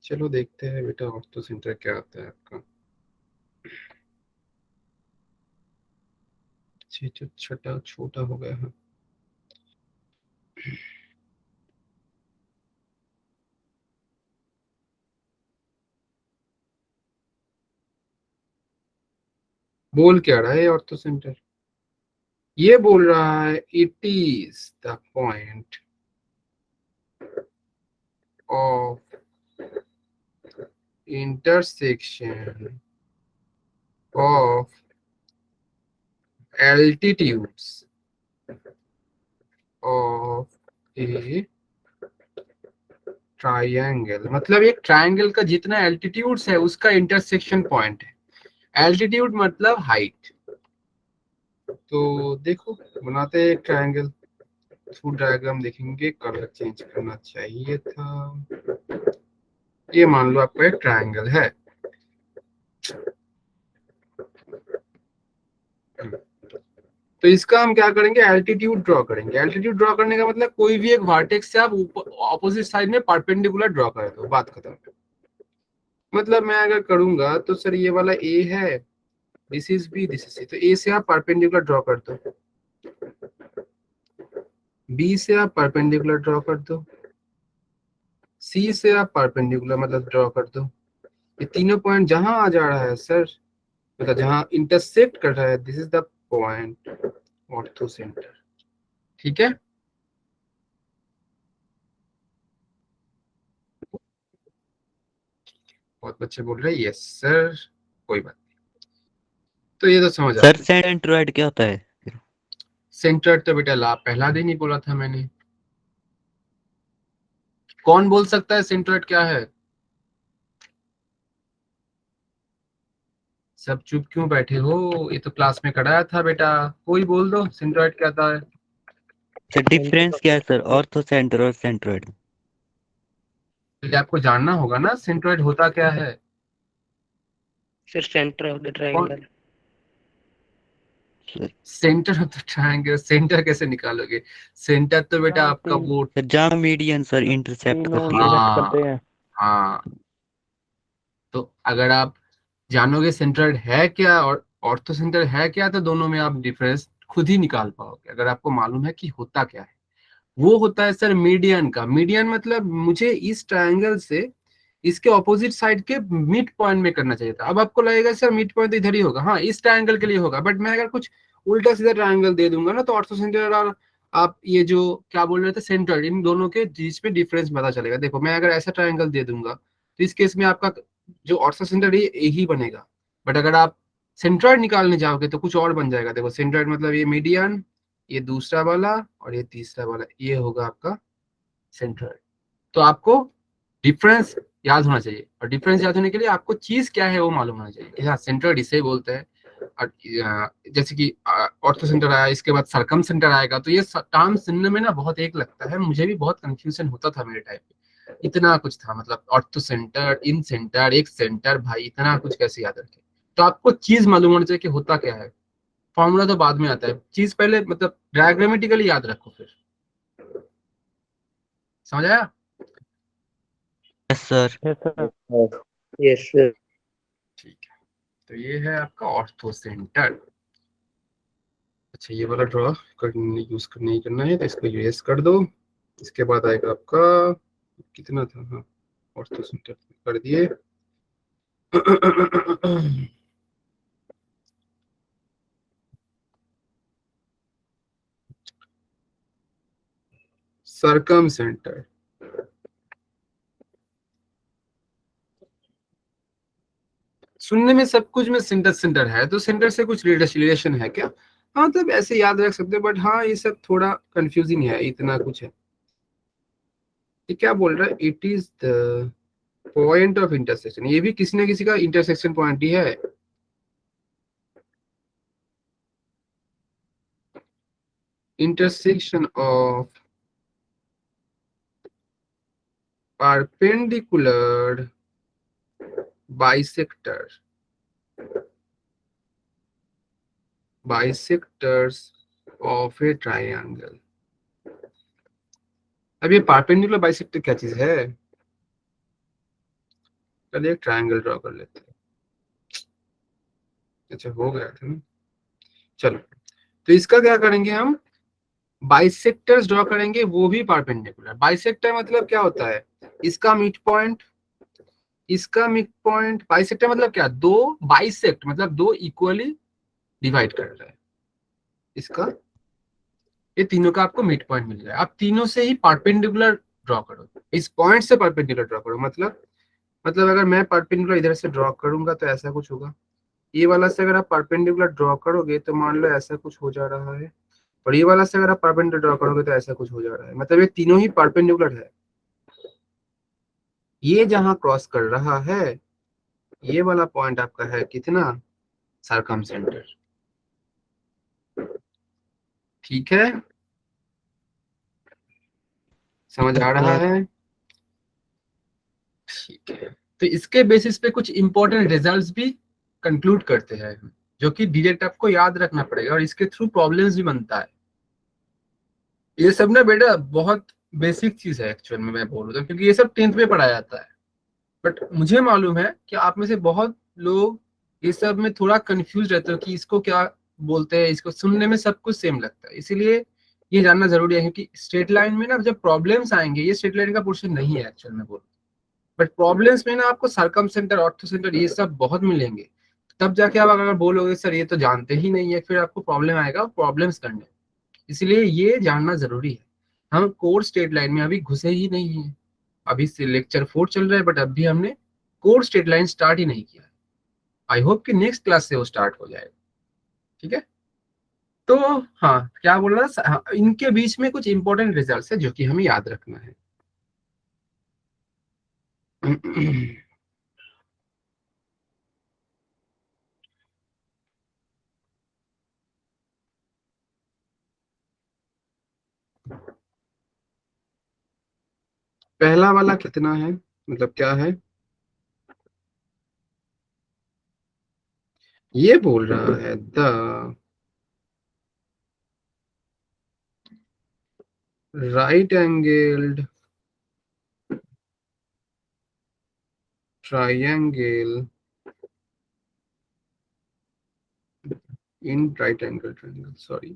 चलो देखते हैं बेटा ऑर्थो सेंटर क्या आता है आपका। छोटा छोटा हो गया है। बोल क्या रहा है ऑर्थो सेंटर? ये बोल रहा है it is the point of intersection of altitudes of a triangle, मतलब एक ट्राइंगल का जितना एल्टीट्यूड्स है उसका इंटरसेक्शन पॉइंट है। एल्टीट्यूड मतलब हाइट। तो देखो बनाते हैं एक ट्राइंगल, थ्रू डायग्राम देखेंगे, कलर चेंज करना चाहिए था। ये मान लो आपका एक ट्राइंगल है। तो इसका हम क्या करेंगे, एल्टीट्यूड ड्रॉ करेंगे। एल्टीट्यूड ड्रॉ करने का मतलब कोई भी एक वर्टेक्स से आप ऑपोजिट साइड में परपेंडिकुलर ड्रॉ कर दो, बात खत्म। मतलब मैं अगर करूंगा तो सर ये वाला ए है, this is B, this is C, तो ए से आप परपेंडिकुलर ड्रॉ कर दो, बी से आप परपेंडिकुलर ड्रॉ कर दो, सी से आप परपेंडिकुलर मतलब ड्रॉ कर दो। ये तीनों पॉइंट जहां आ जा रहा है सर, मतलब जहां इंटरसेक्ट कर रहा है, this is the point ortho centre. ठीक है, बहुत बच्चे बोल रहे हैं यस सर, कोई बात नहीं। तो ये तो समझ आ सर गया। सेंट्रोइड क्या होता है? सेंटर्ड तो बेटा ला पहला दिन ही बोला था मैंने। कौन बोल सकता है सेंट्रोइड क्या है? सब चुप क्यों बैठे हो? ये तो क्लास में कराया था बेटा, कोई बोल दो सेंट्रोइड क्या था। सर डिफरेंस क्या है सर ऑर्थो सेंटर और सेंट्रोइड? तो आपको जानना होगा ना सेंट्रोइड होता क्या है। सर सेंटर ऑफ द कौन triangle. Centre of the triangle, centre कैसे निकालोगे? सेंटर तो बेटा आपका वो, सर जहाँ मीडियन सर इंटरसेप्ट तीनों करती है। इंटरसेक्ट करते हैं। हाँ, तो अगर आप जानोगे सेंट्रोइड है क्या और ऑर्थो सेंटर है क्या, तो दोनों में आप डिफरेंस खुद ही निकाल पाओगे अगर आपको मालूम है कि होता क्या है। वो होता है सर मीडियन का। मीडियन मतलब मुझे इस ट्रायंगल से इसके ऑपोजिट साइड के मिड पॉइंट में करना चाहिए था। अब आपको लगेगा सर मिड पॉइंट तो इधर ही होगा, हाँ इस ट्रायंगल के लिए होगा, बट मैं अगर कुछ उल्टा सीधा ट्रायंगल दे दूंगा ना तो ऑर्थो सेंटर और आप ये जो क्या बोल रहे थे सेंट्रोइड, इन दोनों के बीच में डिफरेंस पता चलेगा। देखो मैं अगर ऐसा ट्रायंगल दे दूंगा तो इस केस में आपका जो ऑर्थो सेंटर है ये ही बनेगा, बट अगर आप सेंट्रोइड निकालने जाओगे तो कुछ और बन जाएगा। देखो सेंट्रोइड मतलब ये मीडियन, ये दूसरा वाला और ये तीसरा वाला, ये होगा आपका सेंट्रोइड। तो आपको डिफरेंस याद होना चाहिए, और डिफरेंस याद होने के लिए आपको चीज क्या है वो मालूम होना चाहिए कि हाँ सेंट्रोइड इसे बोलते हैं। और जैसे कि ऑर्थो सेंटर आया, इसके बाद सरकम सेंटर आएगा, तो ये टर्म सुनने में ना बहुत एक लगता है, मुझे भी बहुत कंफ्यूजन होता था मेरे टाइम पे, इतना कुछ था मतलब ऑर्थो सेंटर, इन सेंटर, एक सेंटर, भाई इतना कुछ कैसे याद रखे। तो आपको चीज मालूम होना चाहिए कि होता क्या है, फॉर्मूला तो बाद में आता है, चीज पहले मतलब डायग्रामेटिकली याद रखो फिर। समझ आया? Yes sir. Yes sir. Yes sir. ठीक है, तो ये है आपका ऑर्थो सेंटर। अच्छा ये वाला ड्रॉ करने यूज करने नहीं करना है, तो इसको यूएस कर दो। इसके बाद आएगा आपका कितना था, हाँ ऑर्थो सेंटर कर दिए। सरकम सेंटर, सुनने में सब कुछ में सेंटर सेंटर है, तो सेंटर से कुछ रिलेशन है क्या? हाँ तब ऐसे याद रख सकते हो, बट हाँ ये सब थोड़ा कंफ्यूजिंग है, इतना कुछ है। ये क्या बोल रहा है, it is the point of intersection, ये भी किसी ना किसी का इंटरसेक्शन पॉइंट ही है। Intersection of perpendicular bisectors of a triangle। अब ये परपेंडिकुलर बाइसेक्टर क्या चीज है? चलिए एक ट्रायंगल ड्रॉ कर लेते हैं। अच्छा हो गया था ना, चलो तो इसका क्या करेंगे हम, बाइसेक्टर्स ड्रॉ करेंगे, वो भी परपेंडिकुलर। बाइसेक्टर मतलब क्या होता है, इसका मिड पॉइंट, इसका मिड पॉइंट। बाइसेक्टर मतलब क्या, दो बाइसेक्ट मतलब दो इक्वली डिवाइड कर रहा है इसका, ये तीनों का आपको मिड पॉइंट मिल जाए। आप तीनों से ही परपेंडिकुलर ड्रॉ करो, इस पॉइंट से परपेंडिकुलर ड्रॉ करो, मतलब मतलब अगर मैं परपेंडिकुलर इधर से ड्रॉ करूंगा तो ऐसा कुछ होगा, ये वाला से अगर आप परपेंडिकुलर ड्रॉ करोगे तो मान लो ऐसा कुछ हो जा रहा है, और ये वाला से अगर आप परपेंडिकुलर ड्रॉ करोगे तो ऐसा कुछ हो जा रहा है, मतलब ये तीनों ही परपेंडिकुलर है। ये जहां क्रॉस कर रहा है ये वाला पॉइंट आपका है कितना, सर्कमसेंटर। ठीक है, समझ आ रहा Yes. है? ठीक है, तो इसके बेसिस पे कुछ इंपॉर्टेंट रिजल्ट्स भी कंक्लूड करते हैं हम, जो कि डायरेक्ट आपको याद रखना पड़ेगा और इसके थ्रू प्रॉब्लम्स भी बनता है। ये सब ना बेटा बहुत बेसिक चीज है एक्चुअल में, मैं बोल रहा हूँ क्योंकि ये सब 10th में पढ़ाया जाता है, बट मुझे मालूम है कि आप में से बहुत लोग ये सब में थोड़ा कंफ्यूज रहते हो कि इसको क्या बोलते हैं, इसको सुनने में सब कुछ सेम लगता है, इसीलिए ये जानना जरूरी है क्योंकि स्ट्रेट लाइन में ना जब प्रॉब्लम्स आएंगे, ये स्ट्रेट लाइन का पोर्शन नहीं है एक्चुअल में बोल, बट प्रॉब्लम्स में ना आपको सरकम सेंटर, ऑर्थो सेंटर ये सब बहुत मिलेंगे, तब जाके आप अगर बोलोगे सर ये तो जानते ही नहीं है, फिर आपको प्रॉब्लम आएगा प्रॉब्लम्स करने। इसलिए ये जानना जरूरी है। हम कोर स्ट्रेट लाइन में अभी घुसे ही नहीं है, अभी से लेक्चर 4 चल रहा है, बट अभी हमने कोर स्ट्रेट लाइन स्टार्ट ही नहीं किया है। आई होप कि नेक्स्ट क्लास से वो स्टार्ट हो जाएगा। ठीक है, तो हाँ क्या बोल रहा था, हाँ, इनके बीच में कुछ इंपॉर्टेंट रिजल्ट्स है जो कि हमें याद रखना है। पहला वाला कितना है, मतलब क्या है, ये बोल रहा है the right angled triangle in right angle triangle, sorry,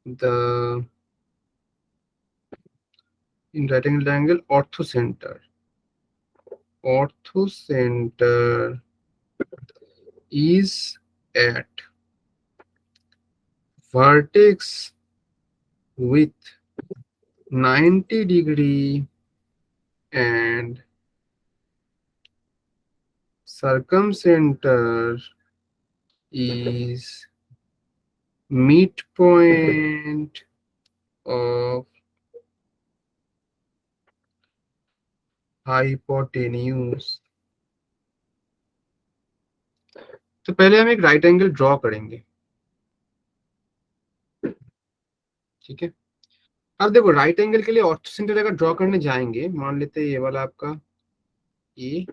the in right angle triangle orthocenter is at vertex with 90 degree and circumcenter is midpoint of hypotenuse। तो पहले हम एक राइट एंगल ड्रॉ करेंगे, ठीक है। अब देखो राइट एंगल के लिए ऑर्थो सेंटर अगर ड्रॉ करने जाएंगे, मान लेते हैं ये वाला आपका ए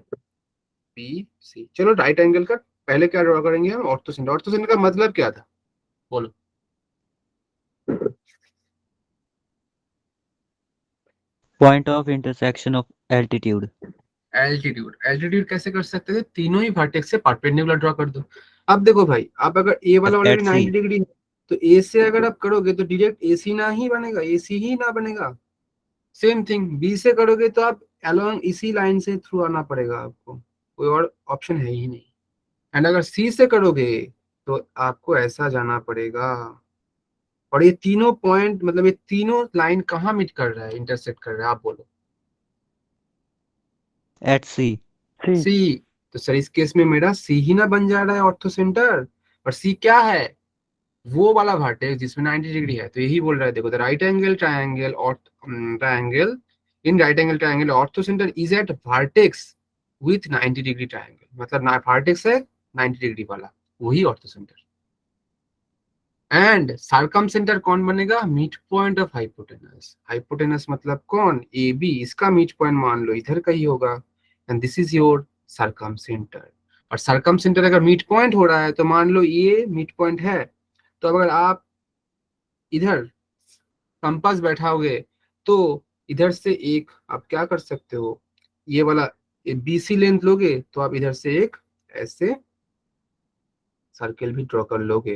बी सी, चलो राइट एंगल का पहले क्या ड्रॉ करेंगे हम, ऑर्थो सेंटर। ऑर्थो सेंटर का मतलब क्या था बोलो, Point of intersection of altitude. Altitude. Altitude कैसे कर सकते थे, तीनों ही वर्टेक्स से परपेंडिकुलर ड्रॉ कर दो। अब देखो भाई, आप अगर ए वाला ऑलरेडी At 90 sea. डिग्री है, तो ए से अगर आप करोगे तो डायरेक्ट एसी ना ही बनेगा, एसी ही ना बनेगा। सेम थिंग बी से करोगे तो आप अलोंग इसी लाइन से थ्रू आना पड़ेगा आपको, कोई और ऑप्शन है ही नहीं। एंड अगर सी से करोगे तो आपको ऐसा जाना पड़ेगा, और ये तीनों पॉइंट मतलब ये तीनों लाइन कहाँ मीट कर रहा है, इंटरसेक्ट कर रहा है, आप बोलो। At sea. C, सी। तो सर इस केस में मेरा सी ही ना बन जा रहा है ऑर्थो सेंटर, और सी क्या है, वो वाला वर्टेक्स जिसमें 90 डिग्री है, तो यही बोल रहा है देखो, द राइट एंगल ट्रायंगल और triangle in right angle triangle orthocentre is at vertex with 90 degree triangle, मतलब ना वर्टेक्स है 90 डिग्री वाला, वही orthocentre. And circumcentre कौन बनेगा, mid point of hypotenuse. Hypotenuse मतलब कौन, ए बी, इसका मिड पॉइंट मान लो इधर का ही होगा, and this is your circumcentre. और सार्कम सेंटर अगर मिड पॉइंट हो रहा है तो मान लो ये मिड पॉइंट है, तो अगर आप इधर कंपास बैठाओगे तो इधर से एक आप क्या कर सकते हो, ये वाला बीसी लेंथ लोगे तो आप इधर से एक ऐसे सर्किल भी ड्रॉ कर लोगे,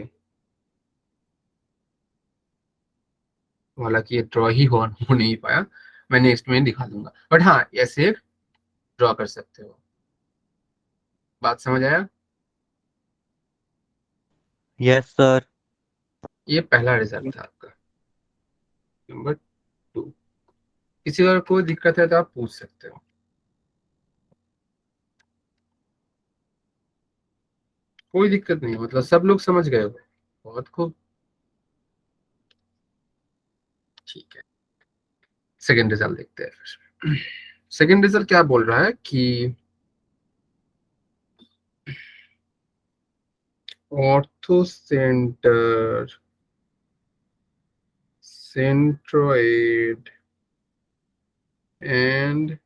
हालांकि ये ड्रॉ ही हो नहीं पाया, मैं नेक्स्ट में दिखा दूंगा, बट हाँ ऐसे ड्रॉ कर सकते हो। बात समझ आया? Yes, sir. ये पहला रिजल्ट था आपका। नंबर 2, किसी और कोई दिक्कत है तो आप पूछ सकते हो। कोई दिक्कत नहीं है, मतलब सब लोग समझ गए हो। बहुत खूब। ठीक है, सेकेंड रिजल्ट देखते हैं फिर। सेकेंड रिजल्ट क्या बोल रहा है कि ortho centre, centroid and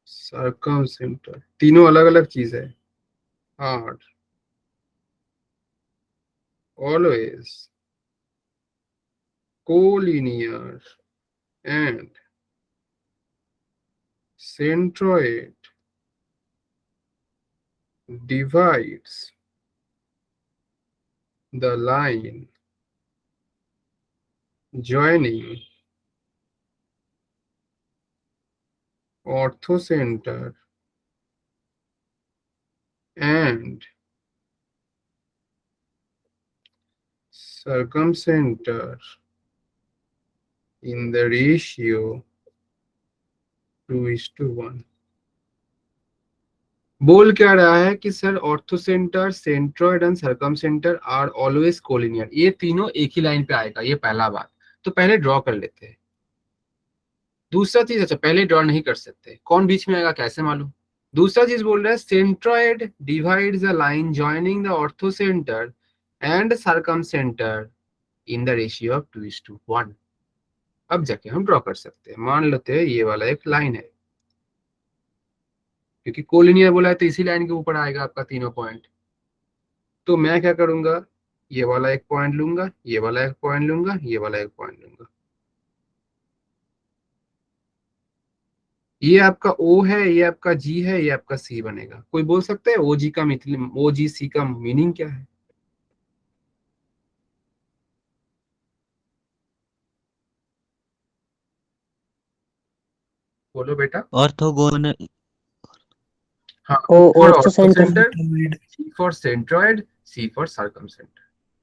circum centre, तीनों अलग अलग चीज है। Hard always collinear and centroid divides the line joining orthocenter and circumcenter in the ratio 2:1। बोल क्या रहा है कि sir orthocentre, centroid and circumcentre are always collinear, ये तीनों एक ही लाइन पे आएगा, ये पहला बात। तो पहले ड्रॉ कर लेते हैं। दूसरा चीज, अच्छा पहले ड्रॉ नहीं कर सकते, कौन बीच में आएगा कैसे मालूम। दूसरा चीज बोल रहा है centroid divides the line joining the orthocentre and circumcentre in the ratio of 2:1। अब जाके हम ड्रॉ कर सकते हैं। मान लेते हैं ये वाला एक लाइन है, क्योंकि कोलिनियर बोला है तो इसी लाइन के ऊपर आएगा आपका तीनों पॉइंट। तो मैं क्या करूंगा, ये वाला एक पॉइंट लूंगा, ये वाला एक पॉइंट लूंगा, ये वाला एक पॉइंट लूंगा। ये आपका ओ है, ये आपका जी है, ये आपका सी बनेगा। कोई बोल सकता है ओ जी का ओ जी सी का मीनिंग क्या है? बोलो बेटा। ऑर्थोगोनल। हाँ, O O for orthocentre. Orthocentre, C for centroid, C for circumcentre.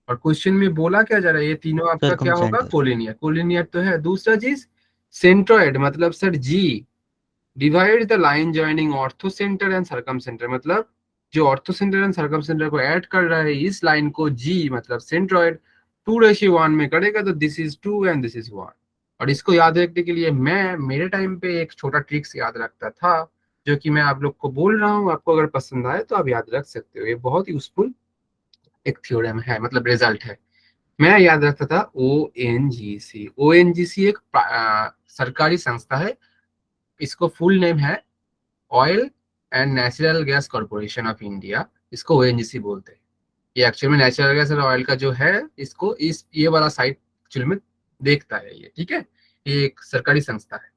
और क्वेश्चन में बोला क्या जा रहा है, ये तीनों आपका क्या होगा, सर्कमसेंटर। कोलिनियर। कोलिनियर तो है। दूसरा चीज सेंट्रोइड, मतलब sir G divide the line joining orthocentre and circumcentre, मतलब जो orthocentre and circumcentre को ऐड कर रहा है इस लाइन को, जी मतलब सेंट्रोइड 2:1 में करेगा, तो this is 2 and this is 1। और इसको याद रखने के लिए मैं मेरे टाइम पे एक छोटा ट्रिक्स याद रखता था, जो कि मैं आप लोग को बोल रहा हूँ। आपको अगर पसंद आए तो आप याद रख सकते हो, ये बहुत यूजफुल एक थ्योरम है, मतलब रिजल्ट है। मैं याद रखता था ONGC। ONGC एक सरकारी संस्था है, इसको फुल नेम है oil and natural gas corporation of India. इसको ओएनजीसी बोलते हैं। ये एक्चुअल में नेचुरल गैस और ऑयल का जो है, इसको इस ये वाला साइट एक्चुअल में देखता है ये, ठीक है। ये एक सरकारी संस्था है।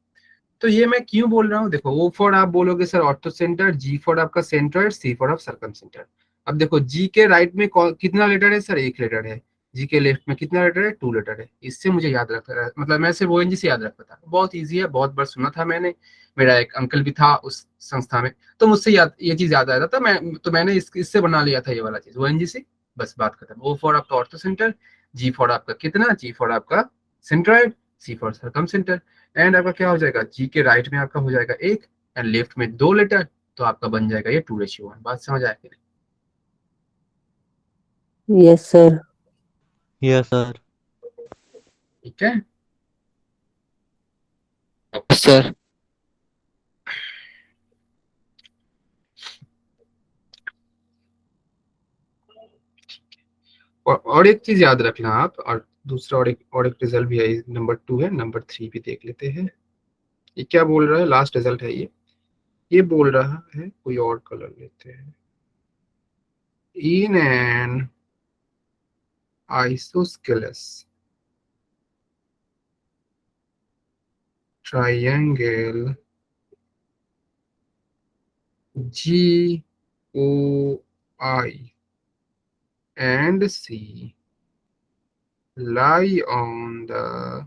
तो ये मैं क्यों बोल रहा हूँ, देखो ओ फॉर आप बोलोगे sir orthocentre, G for आपका सेंट्रोइड, सी फॉर आप सर्कम सेंटर। अब देखो जी के राइट में कितना लेटर है सर, एक लेटर है। जी के लेफ्ट में कितना लेटर है, 2 लेटर है। इससे मुझे याद रखता है, मतलब मैं सिर्फ ओएनजी से याद रखता था। बहुत ईजी है, बहुत बार सुना था मैंने, मेरा एक अंकल भी था उस संस्था में, तो मुझसे याद ये चीज याद आया था। मैंने इससे बना लिया था ये वाला चीज, ओएनजी से। बस बात खत्म। ओ फॉर आपका ऑर्थो सेंटर, जी फॉर आपका कितना, जी फॉर आपका centroid, C for circumcentre. And आपका क्या हो जाएगा, जी के राइट में आपका हो जाएगा एक, एंड लेफ्ट में 2 लेटर, तो आपका बन जाएगा ये 2:1। बात समझ आया कि नहीं? Yes sir. Yes sir. ठीक है। सर। और एक चीज याद रखना आप, और दूसरा और एक रिजल्ट भी है, नंबर 2 है, नंबर 3 भी देख लेते हैं। ये क्या बोल रहा है, लास्ट रिजल्ट है ये बोल रहा है, कोई और कलर लेते हैं। In an isosceles triangle GOI and C lie on the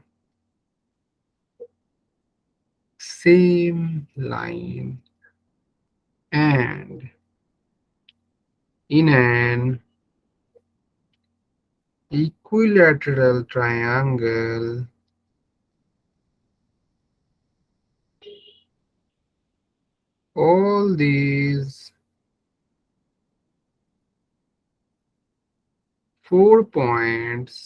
same line, and in an equilateral triangle all these 4 points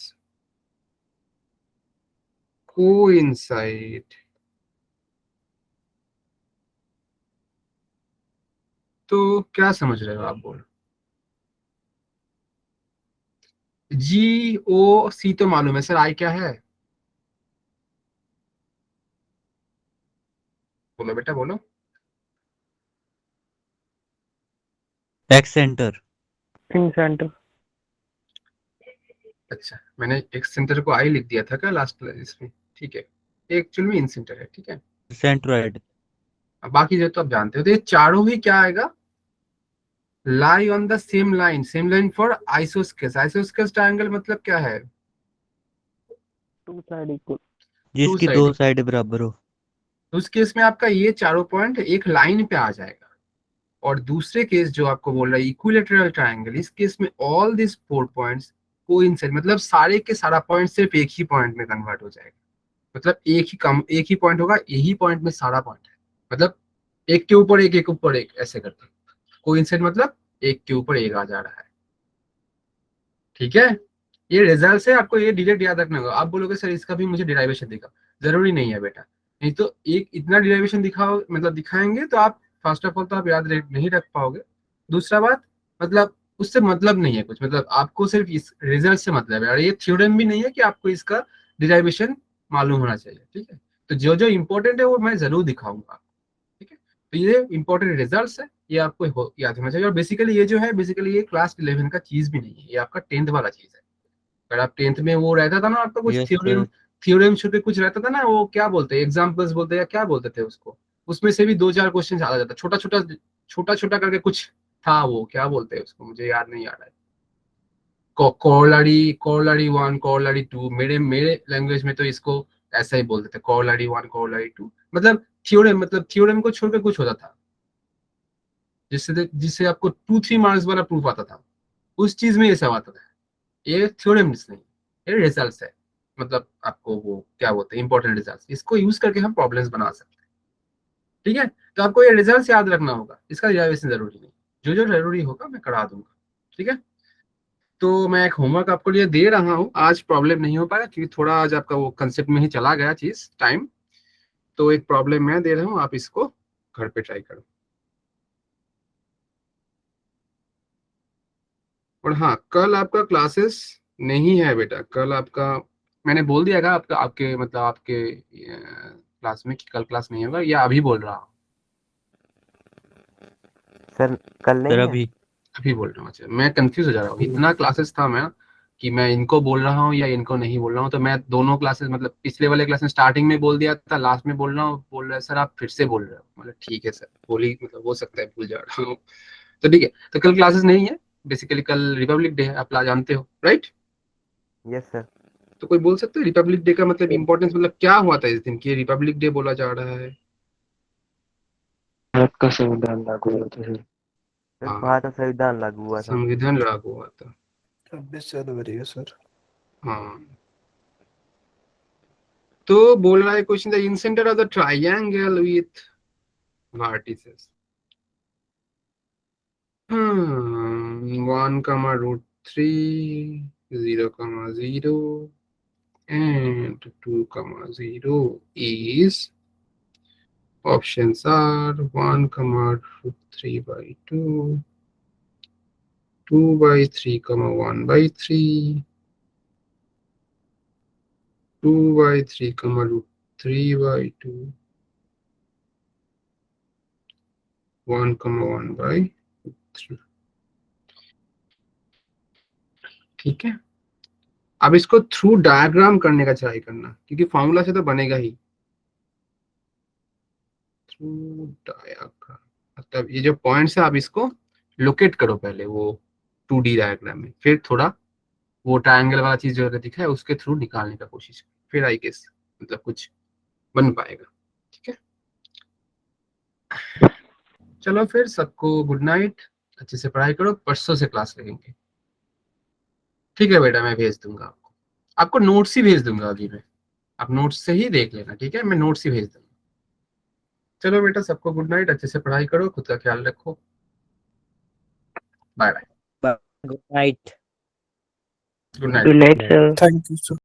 coincide, तो क्या समझ रहे हो आप? बोलो। जी ओ सी तो मालूम है सर, आई क्या है? बोलो बेटा बोलो। Excentre. Incentre. अच्छा, मैंने एक सेंटर को आई लिख दिया था क्या लास्ट इसमें? ठीक है, एक्चुअल में इन सेंटर है। ठीक है, सेंट्रोइड। अब बाकी जो तो आप जानते हो, तो ये चारों ही क्या आएगा? Lie on the same line for isosceles. Isosceles triangle मतलब क्या है? Two side equal. टू जिसकी साइड। दो साइड बराबर हो। तो उस केस में आपका ये चारों पॉइंट एक लाइन पे आ जाएगा। और दूसरे केस जो आपको बोल रहा है इक्विलेटरल ट्रायंगल, इस केस में ऑल दिस 4 पॉइंट्स कोइंसाइड, मतलब सारे के सारा पॉइंट सिर्फ एक ही पॉइंट में कन्वर्ट हो जाएगा। मतलब एक ही पॉइंट होगा, यही पॉइंट में सारा पॉइंट है। मतलब एक के ऊपर एक, एक ऊपर एक, ऐसे करके कोइंसाइड, मतलब एक के ऊपर एक आ जा रहा है। ठीक है, ये रिजल्ट है। आपको ये डिरेक्ट याद रखना होगा। आप बोलोगे सर इसका भी मुझे डिराइवेशन दिखा, जरूरी नहीं है बेटा। नहीं तो एक इतना डिराइवेशन दिखाओ, मतलब दिखाएंगे तो आप फर्स्ट ऑफ ऑल तो आप नहीं रख पाओगे। दूसरा बात, मतलब उससे मतलब नहीं है कुछ, मतलब आपको सिर्फ इस रिजल्ट से मतलब है। और ये थ्योरम भी नहीं है कि आपको इसका डिराइवेशन मालूम होना चाहिए। ठीक है, तो जो जो इंपॉर्टेंट है वो मैं जरूर दिखाऊंगा। ठीक है, तो ये इंपॉर्टेंट रिजल्ट्स है, ये आपको याद होना चाहिए। और बेसिकली ये जो है, बेसिकली ये क्लास 11 का चीज भी नहीं है, ये आपका 10th वाला चीज है। अगर आप 10th में वो रहता था ना आपका कुछ यस थ्योरम, सर। थ्योरम छोटे कुछ रहता था ना, वो क्या बोलते हैं, एग्जांपल्स बोलते हैं या क्या बोलते थे उसको, उसमें से भी 2-4 क्वेश्चन आ जाता, छोटा छोटा छोटा छोटा करके कुछ था, वो क्या बोलते हैं उसको, मुझे याद नहीं आ रहा है। कोरलरी 1, कोरलरी 2, मेरे मेरे लैंग्वेज में तो इसको ऐसा ही बोलते थे, कोरलरी 1, कोरलरी 2। मतलब थ्योरम को छोड़कर कुछ होता था, जिससे जिससे आपको 2-3 मार्क्स वाला प्रूफ आता था। उस चीज में ये सब आता था। ये थ्योरम्स नहीं, ये रिजल्ट्स है। मतलब आपको वो क्या बोलते हैं, इंपॉर्टेंट रिजल्ट्स, इसको यूज करके हम प्रॉब्लम्स बना सकते हैं। ठीक है, तो आपको ये रिजल्ट्स याद रखना होगा, इसका रिजर्वेशन जरूरी नहीं। जो जो जरूरी होगा मैं करा दूंगा। ठीक है, तो मैं एक होमवर्क आपको लिए दे रहा हूँ। आज प्रॉब्लम नहीं हो पाया क्योंकि थोड़ा आज आपका वो कंसेप्ट में ही चला गया चीज, टाइम। तो एक प्रॉब्लम मैं दे रहा हूँ, आप इसको घर पे ट्राई करो। और हाँ, कल आपका क्लासेस नहीं है बेटा। कल आपका मैंने बोल दिया था आपका, आपके मतलब आपके क्लास में कि कल क्लास नहीं होगा, या अभी बोल रहा हूँ? सर कल सर नहीं है। अभी। अभी बोल रहा हूँ। अच्छा, मैं कंफ्यूज हो जा रहा हूँ, इतना क्लासेस था मैं कि मैं इनको बोल रहा हूँ या इनको नहीं बोल रहा हूँ। तो मैं दोनों क्लासेस, मतलब पिछले वाले क्लास में स्टार्टिंग में बोल दिया था, लास्ट में बोल रहा हूँ, बोल रहे सर आप फिर से बोल रहे हो। मतलब ठीक है सर, बोली मतलब हो सकता है भूल जा रहा हूँ। तो ठीक है, तो कल क्लासेस नहीं है। बेसिकली कल रिपब्लिक डे है, आप जानते हो राइट? Yes sir. तो कोई बोल सकते है रिपब्लिक डे का मतलब इंपॉर्टेंस, मतलब क्या हुआ था इस दिन की रिपब्लिक डे बोला जा रहा है? भारत का संविधान लागू हुआ था सर। सर हाँ, भारत का संविधान लागू हुआ था। संविधान लागू हुआ था। 26 जनवरी है सर। हाँ, तो बोल रहा है question, the in centre of the triangle with vertices 1, √3, 0, 0 and 2, 0 is, options are 1, √3/2, 2/3, 1/3, 2/3, √3/2, 1, 1/3। ठीक है, अब इसको थ्रू डायग्राम करने का ट्राई करना, क्योंकि फॉर्मूला से तो बनेगा ही। थ्रू डायग्राम मतलब ये जो पॉइंट्स है, आप इसको लोकेट करो पहले वो 2D डायग्राम में, फिर थोड़ा वो ट्रायंगल वाला चीज जो दिखा है उसके थ्रू निकालने का कोशिश करो, फिर आई गेस मतलब कुछ बन पाएगा। ठीक है, चलो फिर सबको गुड नाइट, अच्छे से पढ़ाई करो, परसों से क्लास लगेंगे। ठीक है बेटा, मैं भेज दूंगा आपको, आपको नोट्स ही भेज दूंगा अभी मैं, आप नोट्स से ही देख लेना। ठीक है, मैं नोट्स ही भेज दूंगा। चलो बेटा, सबको गुड नाइट, अच्छे से पढ़ाई करो, खुद का ख्याल रखो। Bye bye. Good night. Good night. Good night sir. Thank you sir.